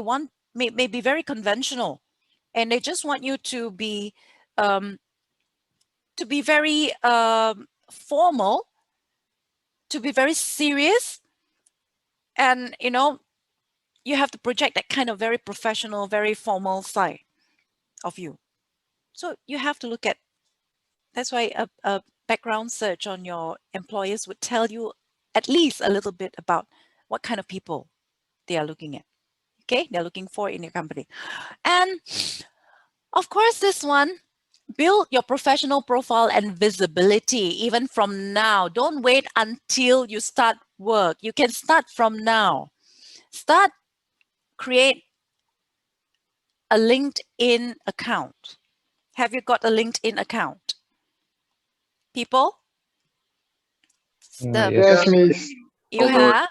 be very conventional, and they just want you to be very formal, to be very serious, and you have to project that kind of very professional, very formal side of you. So you have to look at. That's why a background search on your employers would tell you at least a little bit about what kind of people they are looking at. Okay, they're looking for in your company. And of course, this one, build your professional profile and visibility even from now. Don't wait until you start work. You can start from now. Create a LinkedIn account. Have you got a LinkedIn account? People? Yes, Miss. You Although have?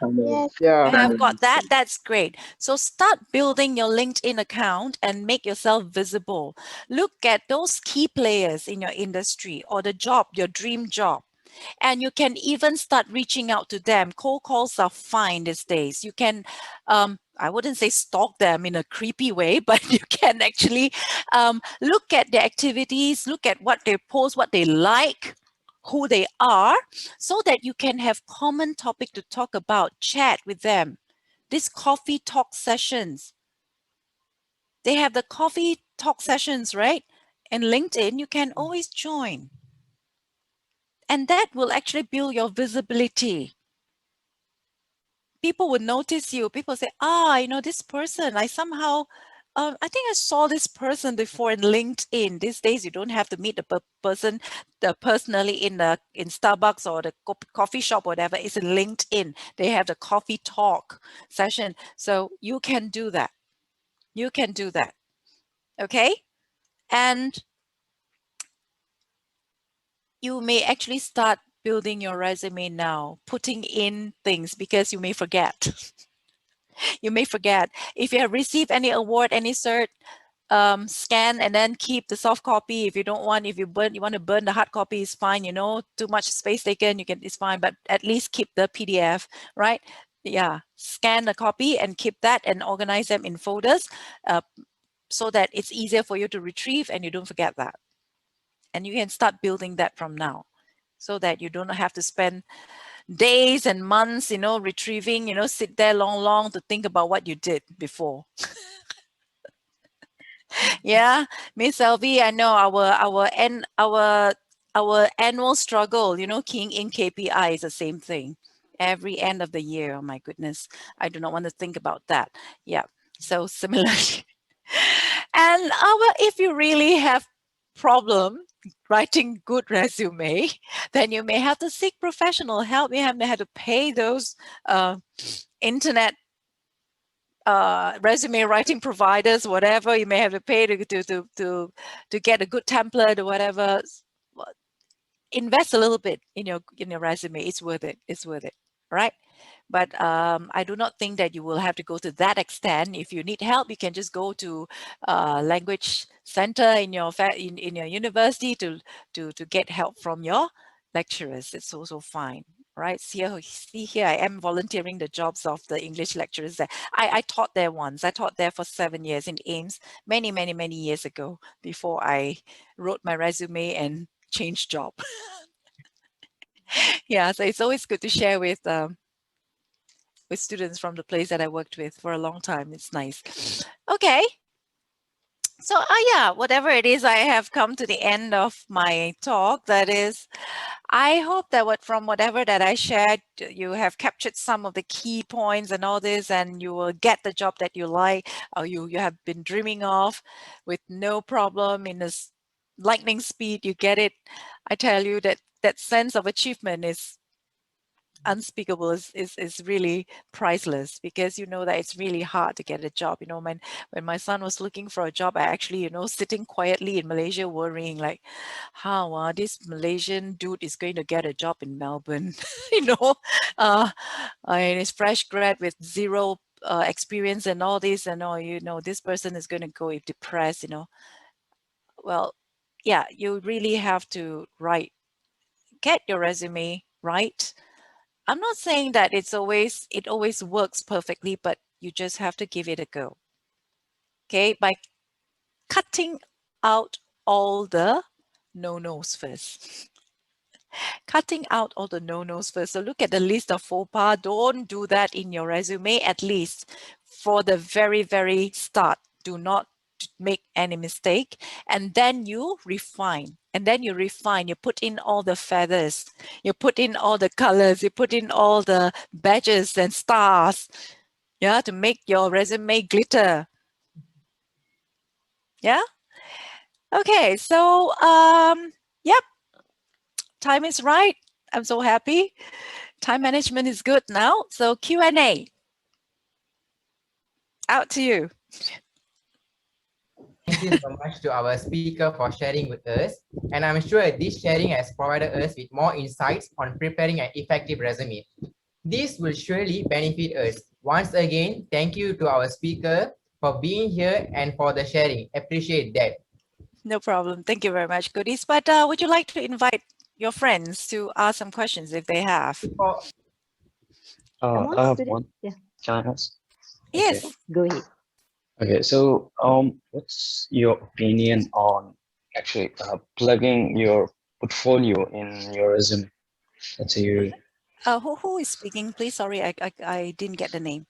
Yeah. You have got that? That's great. So start building your LinkedIn account and make yourself visible. Look at those key players in your industry or the job, your dream job. And you can even start reaching out to them. Cold calls are fine these days. You can, I wouldn't say stalk them in a creepy way, but you can actually look at their activities, look at what they post, what they like, who they are, so that you can have common topic to talk about, chat with them. These coffee talk sessions. They have the coffee talk sessions, right? And LinkedIn, you can always join. And that will actually build your visibility. People would notice you. People say, this person, I somehow, I think I saw this person before in LinkedIn. These days, you don't have to meet the person personally in Starbucks or the coffee shop, or whatever. It's in LinkedIn. They have the coffee talk session. So you can do that. You can do that. Okay? And you may actually start building your resume now, putting in things, because you may forget. You may forget. If you have received any award, any cert, scan and then keep the soft copy. If you don't want, if you want to burn the hard copy, is fine. Too much space taken, it's fine. But at least keep the PDF, right? Yeah, scan the copy and keep that and organize them in folders, so that it's easier for you to retrieve and you don't forget that. And you can start building that from now, so that you don't have to spend days and months, retrieving, sit there long to think about what you did before. Yeah, Miss LV, I know our annual struggle, keying in KPI is the same thing. Every end of the year, oh my goodness, I do not want to think about that. Yeah, so similarly. And if you really have problem writing good resume, then you may have to seek professional help. You may have to pay those internet resume writing providers, whatever. You may have to pay to get a good template or whatever. Invest a little bit in your resume. It's worth it. It's worth it, right? But I do not think that you will have to go to that extent. If you need help, you can just go to language center in your in your university to get help from your lecturers. It's also fine, right? See here, I am volunteering the jobs of the English lecturers there. I taught there once. I taught there for 7 years in AIMST many years ago, before I wrote my resume and changed job. Yeah, so it's always good to share with students from the place that I worked with for a long time. It's nice. Okay. So yeah, whatever it is, I have come to the end of my talk. That is, I hope that from whatever that I shared, you have captured some of the key points and all this, and you will get the job that you like, or you have been dreaming of, with no problem, in this lightning speed. You get it. I tell you that sense of achievement is unspeakable, is really priceless, because that it's really hard to get a job. When my son was looking for a job, I actually sitting quietly in Malaysia worrying, like, how this Malaysian dude is going to get a job in Melbourne. And he's fresh grad with zero experience and all this, and this person is going to go depressed. Well, yeah, you really have to get your resume right. I'm not saying that it always works perfectly, but you just have to give it a go. Okay, by cutting out all the no-nos first. Cutting out all the no-nos first. So look at the list of faux pas. Don't do that in your resume, at least for the very, very start. Do not make any mistake. And then you refine. You put in all the feathers. You put in all the colors. You put in all the badges and stars. Yeah, to make your resume glitter. Yeah. Okay. So, yep. Time is right. I'm so happy. Time management is good now. So Q&A. Out to you. Thank you so much to our speaker for sharing with us. And I'm sure this sharing has provided us with more insights on preparing an effective resume. This will surely benefit us. Once again, thank you to our speaker for being here and for the sharing. Appreciate that. No problem. Thank you very much, Goodies. But would you like to invite your friends to ask some questions if they have? For Come on, I have student. one. Yeah, Can I ask? Yes. go ahead. Okay, so what's your opinion on actually plugging your portfolio in your resume? Let's say you, Who is speaking, please? Sorry, I didn't get the name.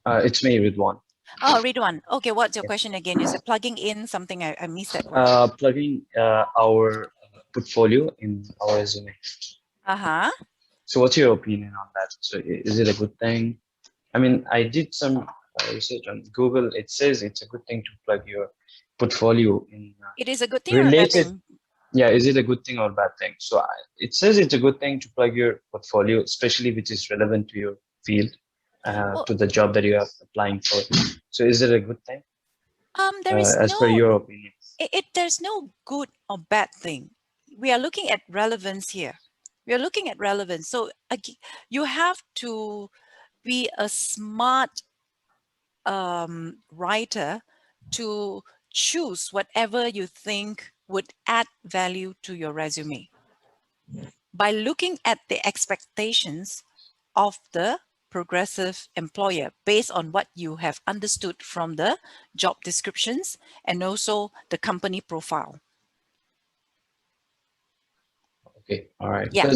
it's me with one. Oh, Ridwan. Okay, what's your Yeah. question again? You said plugging in something. I missed that word. Plugging our portfolio in our resume. Uh-huh. So what's your opinion on that? So is it a good thing? I mean, I did some research on Google. It says it's a good thing to plug your portfolio in It is a good thing or a bad related. thing? Yeah, is it a good thing or bad thing? So it says it's a good thing to plug your portfolio, especially which is relevant to your field, Well, to the job that you are applying for. So is it a good thing? there is As per no, your opinion? there's no good or bad thing. We are looking at relevance here. We are looking at relevance. So you have to be a smart writer to choose whatever you think would add value to your resume by looking at the expectations of the progressive employer based on what you have understood from the job descriptions and also the company profile. Okay, all right. Yeah.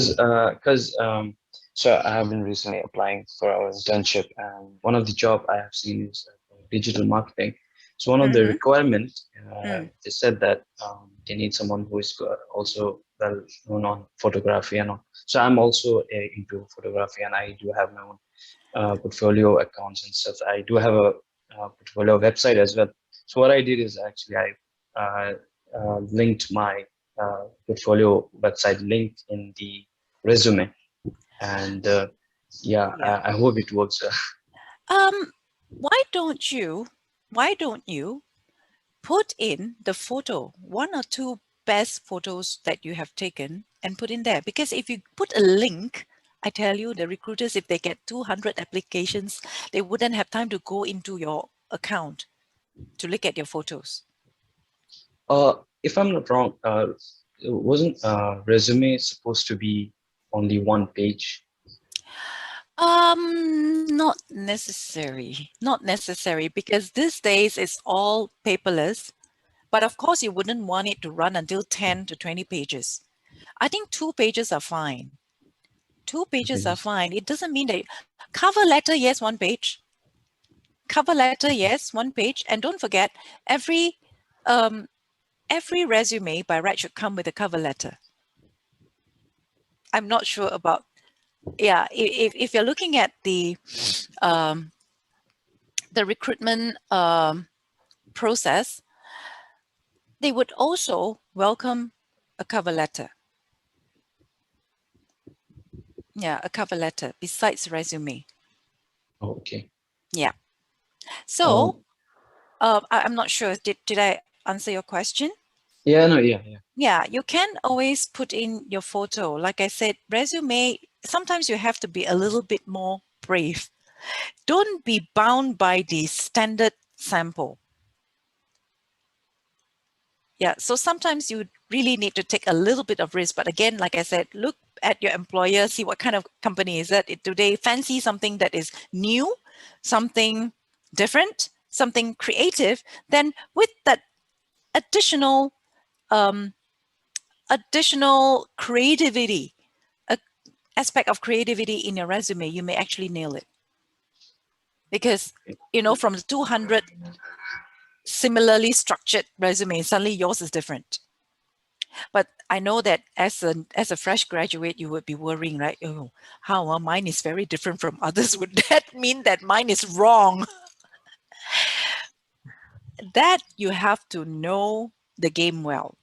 So I have been recently applying for our internship, and one of the job I have seen is digital marketing. So one of the requirements, they said that they need someone who is also well known on photography and all. So I'm also into photography, and I do have my own portfolio accounts and stuff. I do have a portfolio website as well. So what I did is actually I linked my portfolio website link in the resume, and yeah, I hope it works. Why don't you put in the photo, one or two best photos that you have taken and put in there? Because if you put a link, I tell you, the recruiters, if they get 200 applications, they wouldn't have time to go into your account to look at your photos. If I'm not wrong, wasn't resume supposed to be only one page? Not necessary, because these days it's all paperless. But of course, you wouldn't want it to run until 10 to 20 pages. I think 2 pages are fine. 2 pages are fine. It doesn't mean that cover letter, yes, 1 page. Cover letter, yes, 1 page. And don't forget, every resume by right should come with a cover letter. I'm not sure about, yeah, if you're looking at the recruitment process, they would also welcome a cover letter. Yeah, a cover letter besides resume. Okay. Yeah. So I'm not sure. Did I answer your question? Yeah. No. Yeah. Yeah. Yeah, you can always put in your photo. Like I said, resume, sometimes you have to be a little bit more brave. Don't be bound by the standard sample. Yeah, so sometimes you really need to take a little bit of risk. But again, like I said, look at your employer, see what kind of company is that. Do they fancy something that is new, something different, something creative? Then with that additional creativity, aspect of creativity in your resume, you may actually nail it. Because, you know, from the 200 similarly structured resumes, suddenly yours is different. But I know that as a fresh graduate, you would be worrying, right? Oh, how mine is very different from others. Would that mean that mine is wrong? That you have to know the game well.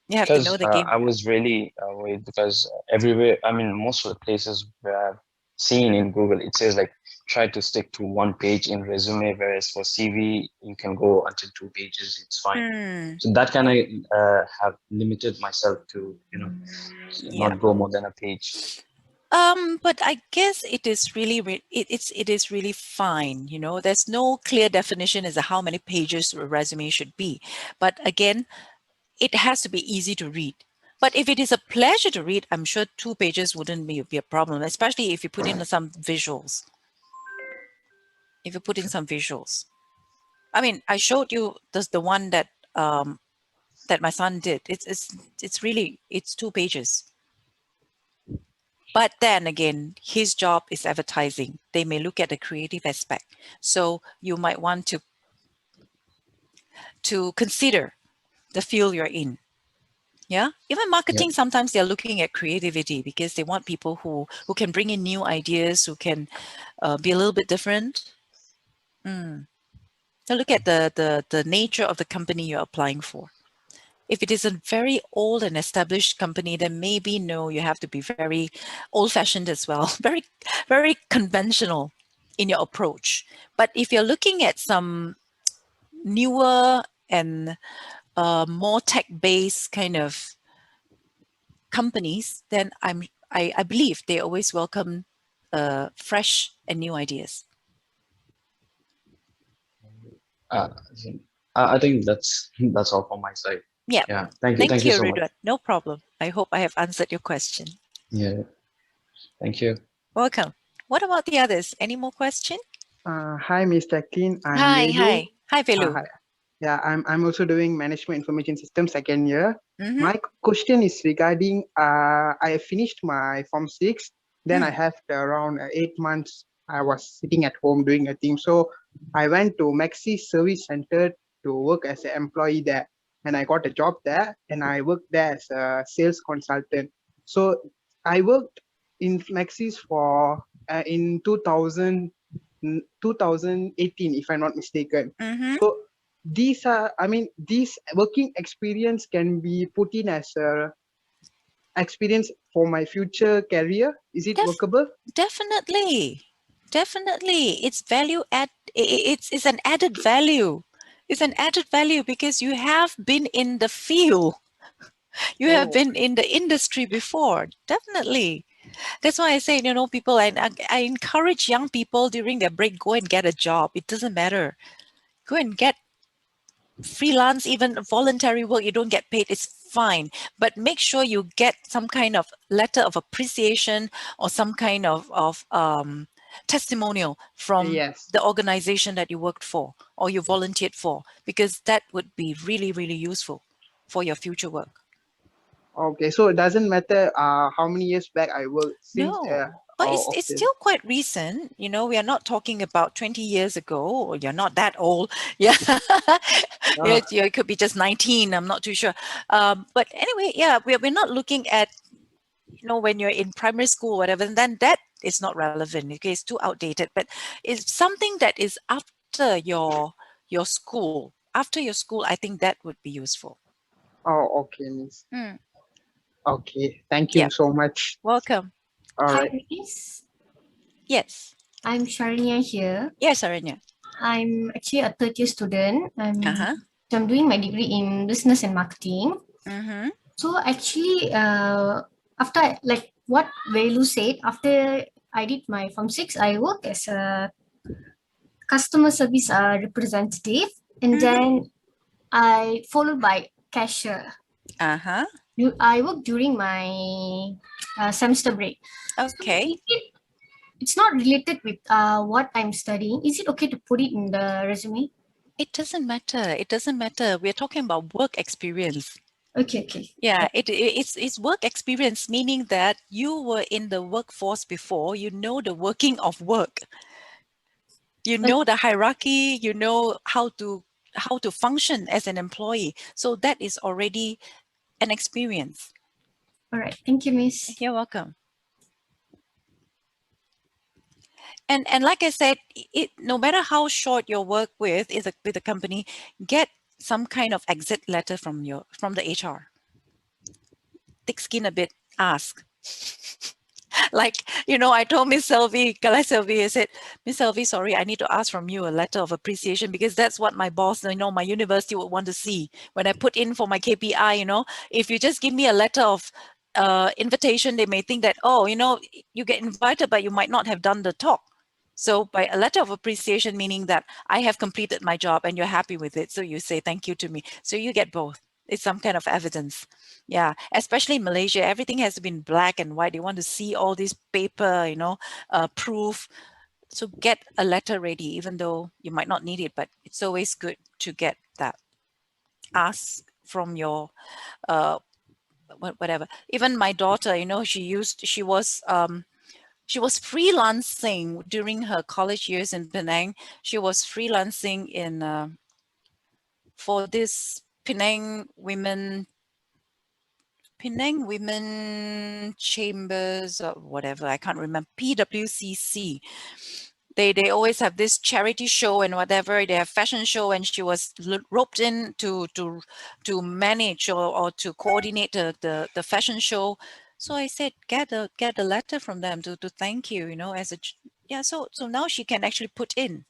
You have to know Because the game I well. was really worried because everywhere, I mean, most of the places where I've seen in Google, it says like try to stick to 1 page in resume, whereas for CV you can go until 2 pages. It's fine. So that kind of have limited myself to not go more than a page. But I guess it is really it is really fine. There's no clear definition as to how many pages a resume should be. But again, it has to be easy to read. But if it is a pleasure to read, I'm sure 2 pages wouldn't be a problem, especially if you put in some visuals. I mean, I showed you the one that that my son did. It's really 2 pages. But then again, his job is advertising. They may look at the creative aspect. So you might want to consider the field you're in. Yeah, even marketing, sometimes they're looking at creativity because they want people who can bring in new ideas, who can be a little bit different. So look at the nature of the company you're applying for. If it is a very old and established company, then maybe no, you have to be very old-fashioned as well, very, very conventional in your approach. But if you're looking at some newer and more tech-based kind of companies, then I believe they always welcome fresh and new ideas. I think that's all from my side. Yeah. Thank you. Thank you so Ridwan. much. No problem. I hope I have answered your question. Yeah. Thank you. Welcome. What about the others? Any more questions? Hi, Ms. Jacqueline. I'm Hi, Velu. Hi, Velu. Hi. Yeah, I'm also doing Management Information Systems second year. Mm-hmm. My question is regarding I finished my Form 6. Then I have around 8 months I was sitting at home doing a thing. So I went to Maxi Service Center to work as an employee there. And I got a job there and I worked there as a sales consultant. So I worked in Maxis for in 2018, if I'm not mistaken. So these are, this working experience can be put in as a experience for my future career. Is it workable? Definitely. It's value add. It's an added value. It's an added value because you have been in the field. You have been in the industry before. Definitely. That's why I say, people, I encourage young people during their break, go and get a job. It doesn't matter. Go and get freelance, even voluntary work. You don't get paid, it's fine. But make sure you get some kind of letter of appreciation or some kind of testimonial from the organization that you worked for or you volunteered for, because that would be really, really useful for your future work. Okay, so it doesn't matter how many years back I worked. Since, but it's still quite recent. We are not talking about 20 years ago, or you're not that old. Yeah, it could be just 19. I'm not too sure. But anyway, yeah, we're not looking at, when you're in primary school or whatever, and then that is not relevant. Okay, it's too outdated. But it's something that is after your school. After your school, I think that would be useful. Oh, okay, Miss. Okay, thank you so much. Welcome. All right. Hi, Miss. Yes. I'm Sharanya here. Yes, Sharanya. I'm actually a third-year student. I'm doing my degree in business and marketing. So actually, after like what Velu said, after I did my Form 6, I work as a customer service representative, and then I followed by cashier. I work during my semester break. Okay. So it's not related with what I'm studying. Is it okay to put it in the resume? It doesn't matter. It doesn't matter. We're talking about work experience. Okay. Yeah, it's work experience, meaning that you were in the workforce before. You know the working of work. You know the hierarchy. You know how to function as an employee. So that is already an experience. All right. Thank you, Miss. You're welcome. And like I said, no matter how short your work with a company, get some kind of exit letter from the HR. Thick skin a bit, ask. Like, you know, I told Miss Selvi, I said, Miss Selvi, sorry, I need to ask from you a letter of appreciation, because that's what my boss, you know, my university would want to see when I put in for my KPI. You know, if you just give me a letter of invitation, they may think that, oh, you know, you get invited, but you might not have done the talk. So by a letter of appreciation, meaning that I have completed my job and you're happy with it, so you say thank you to me. So you get both. It's some kind of evidence. Yeah, especially in Malaysia, everything has to be in black and white. They want to see all this paper, you know, proof. So get a letter ready, even though you might not need it, but it's always good to get that. Ask from your whatever. Even my daughter, you know, she was freelancing during her college years in Penang. She was freelancing in for this Penang Women Chambers or whatever, I can't remember, PWCC. They always have this charity show and whatever. They have fashion show, and she was roped in to manage or to coordinate the fashion show. So I said, get a letter from them to thank you, you know, as a, yeah. So now she can actually put in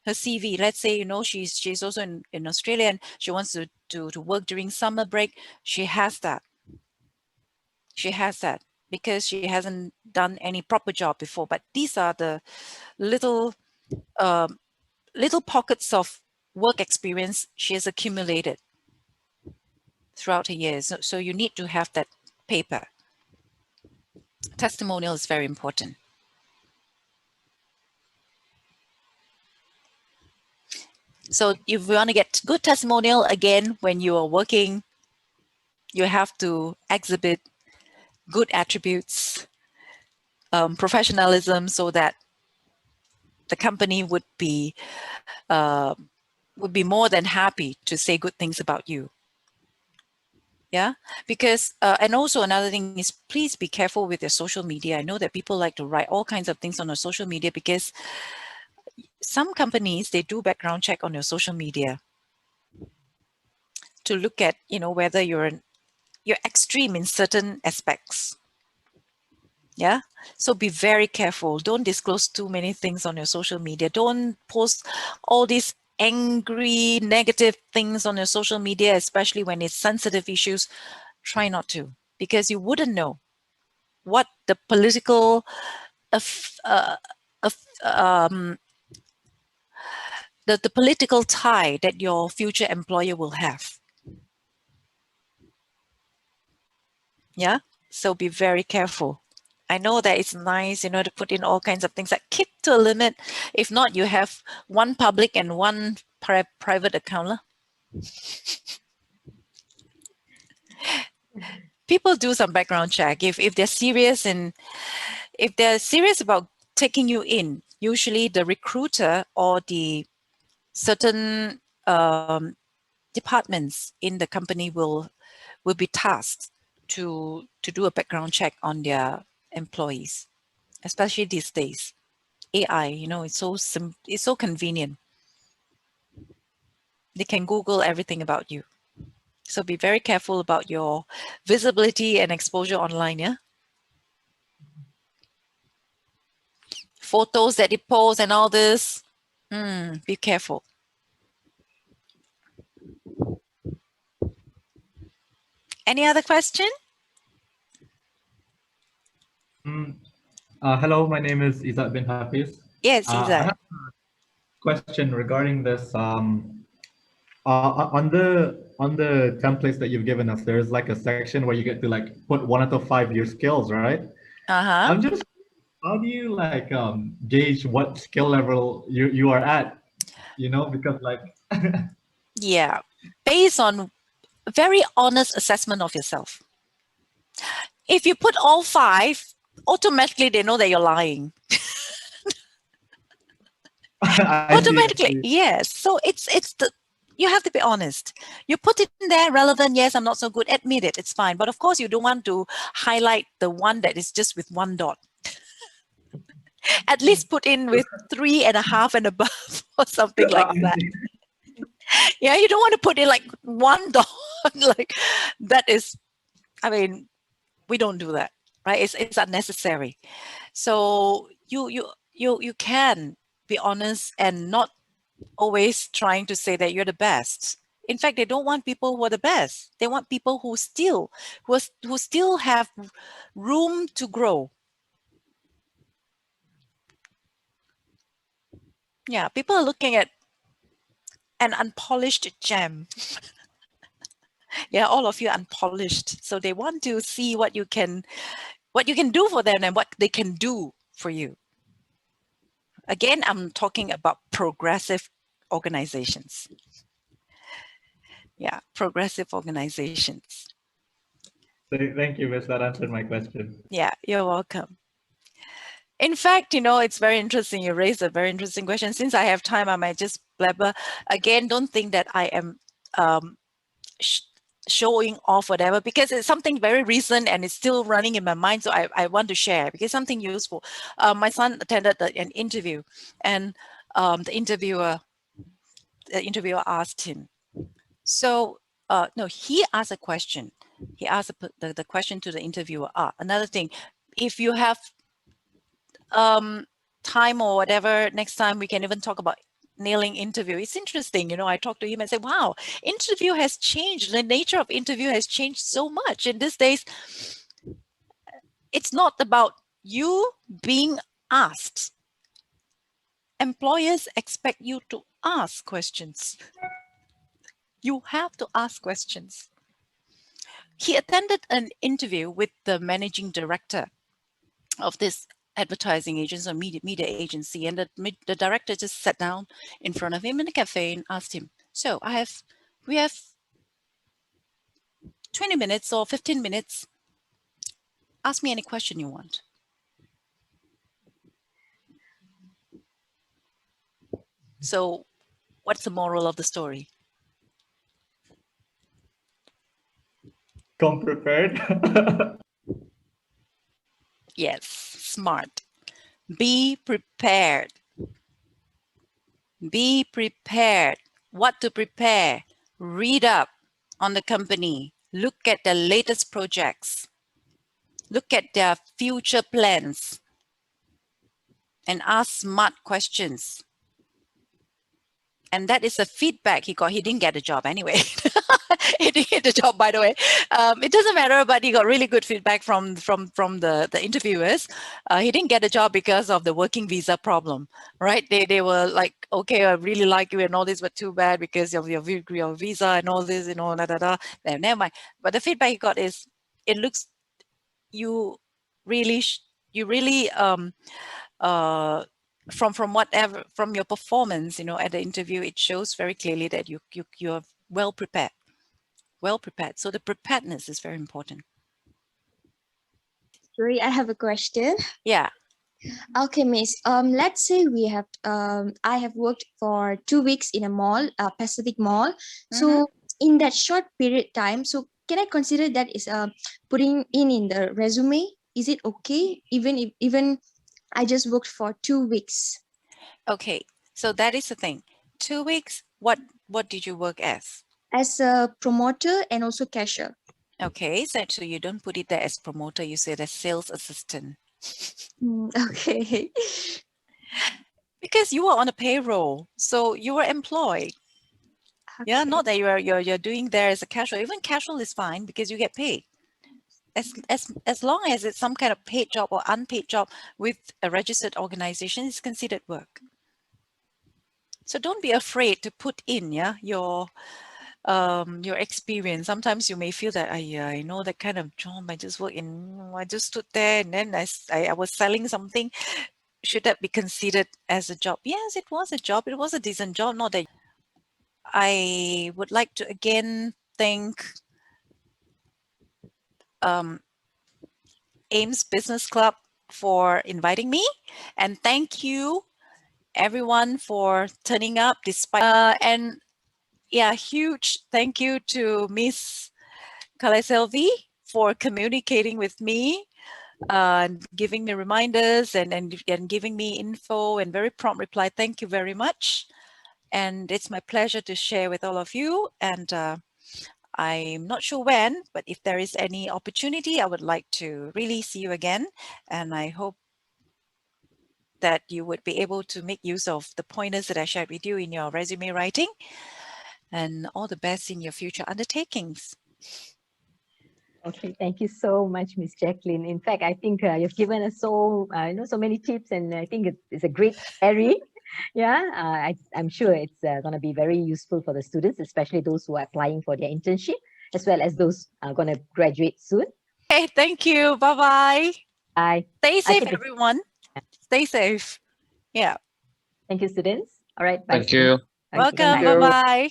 her CV. Let's say, you know, she's also in Australia and she wants to work during summer break. She has that. She has that because she hasn't done any proper job before. But these are the little pockets of work experience she has accumulated throughout her years. So you need to have that paper. Testimonial is very important. So if you want to get good testimonial, again, when you are working, you have to exhibit good attributes, professionalism, so that the company would be more than happy to say good things about you. Yeah, because and also another thing is, please be careful with your social media. I know that people like to write all kinds of things on their social media, because some companies, they do background check on your social media to look at, you know, whether you're extreme in certain aspects. Yeah, so be very careful. Don't disclose too many things on your social media. Don't post all these angry, negative things on your social media, especially when it's sensitive issues. Try not to, because you wouldn't know what the political the political tie that your future employer will have. Yeah, so be very careful. I know that it's nice, you know, to put in all kinds of things, like keep to a limit. If not, you have one public and one private account. People do some background check if they're serious, and if they're serious about taking you in. Usually, the recruiter or the certain departments in the company will be tasked to do a background check on their employees, especially these days. AI, you know, it's so convenient. They can Google everything about you. So be very careful about your visibility and exposure online, yeah? Photos that you post and all this, be careful. Any other question? Hello, my name is Izzat bin Hafiz. Yes, Izzat. I have a question regarding this. On the templates that you've given us, there's like a section where you get to like put 1 out of 5 your skills, right? I'm just, how do you like gauge what skill level you are at? You know, because like yeah, based on very honest assessment of yourself. If you put all 5, automatically they know that you're lying. Automatically, yes. So it's you have to be honest. You put it in there, relevant, yes, I'm not so good, admit it, it's fine. But of course, you don't want to highlight the one that is just with 1 dot. At least put in with 3.5 and above or something like that. Yeah, you don't want to put in like 1 dot. Like that is, I mean, we don't do that. right? It's unnecessary. So you can be honest and not always trying to say that you're the best. In fact, they don't want people who are the best. They want people who still have room to grow. Yeah, people are looking at an unpolished gem. Yeah, all of you unpolished. So they want to see what you can do for them and what they can do for you. Again, I'm talking about progressive organizations. Yeah, progressive organizations. Thank you, Miss. That answered my question. Yeah, you're welcome. In fact, it's very interesting. You raised a very interesting question. Since I have time, I might just blabber. Again, don't think that I am showing off whatever, because it's something very recent and it's still running in my mind. So I want to share because something useful. My son attended an interview, and the interviewer asked him. So no, he asked a question. He asked the question to the interviewer. Another thing, if you have time or whatever, next time we can even talk about nailing interview. It's interesting, I talked to him and said, wow, interview has changed. The nature of interview has changed so much in these days. It's not about you being asked. Employers expect you to ask questions. You have to ask questions. He attended an interview with the managing director of this advertising agency or media agency, and the director just sat down in front of him in a cafe and asked him, so we have 20 minutes or 15 minutes. Ask me any question you want. So what's the moral of the story? Come prepared. Yes, smart. Be prepared. Be prepared. What to prepare? Read up on the company. Look at the latest projects. Look at their future plans. And ask smart questions. And that is the feedback he got. He didn't get a job anyway. He didn't get the job, by the way. It doesn't matter, but he got really good feedback from the interviewers. He didn't get a job because of the working visa problem, right? They were like, okay, I really like you and all this, but too bad because of your visa and all this, never mind. But the feedback he got is, it looks, you really from your performance, at the interview, it shows very clearly that you're well prepared. So the preparedness is very important. Sorry, I have a question. Yeah. Okay, Miss. Let's say we have I have worked for 2 weeks in a mall, Pacific Mall. So in that short period time, so can I consider that is putting in the resume? Is it okay even I just worked for 2 weeks? Okay, so that is the thing. 2 weeks. What did you work as? As a promoter and also cashier. Okay, so you don't put it there as promoter. You say as sales assistant. Okay. Because you were on a payroll, so you were employed. Okay. Yeah, not that you're doing there as a casual. Even casual is fine because you get paid. As long as it's some kind of paid job or unpaid job with a registered organization, it's considered work. So don't be afraid to put in your experience. Sometimes you may feel that I know that kind of job. I just stood there and then I was selling something. Should that be considered as a job? Yes, it was a job. It was a decent job. Not that. I would like to again thank AIMST Business Club for inviting me, and thank you everyone for turning up despite and yeah, huge thank you to Miss Kaleselvi for communicating with me, giving me reminders and giving me info and very prompt reply. Thank you very much. And it's my pleasure to share with all of you. And I'm not sure when, but if there is any opportunity, I would like to really see you again. And I hope that you would be able to make use of the pointers that I shared with you in your resume writing, and all the best in your future undertakings. Okay, thank you so much, Miss Jacqueline. In fact, I think you've given us so many tips, and I think it's a great area. Yeah, I'm sure it's going to be very useful for the students, especially those who are applying for their internship, as well as those who are going to graduate soon. Okay, thank you. Bye-bye. Bye. Stay safe, everyone. Stay safe. Yeah. Thank you, students. All right. Bye. Thank you. Welcome. Bye-bye.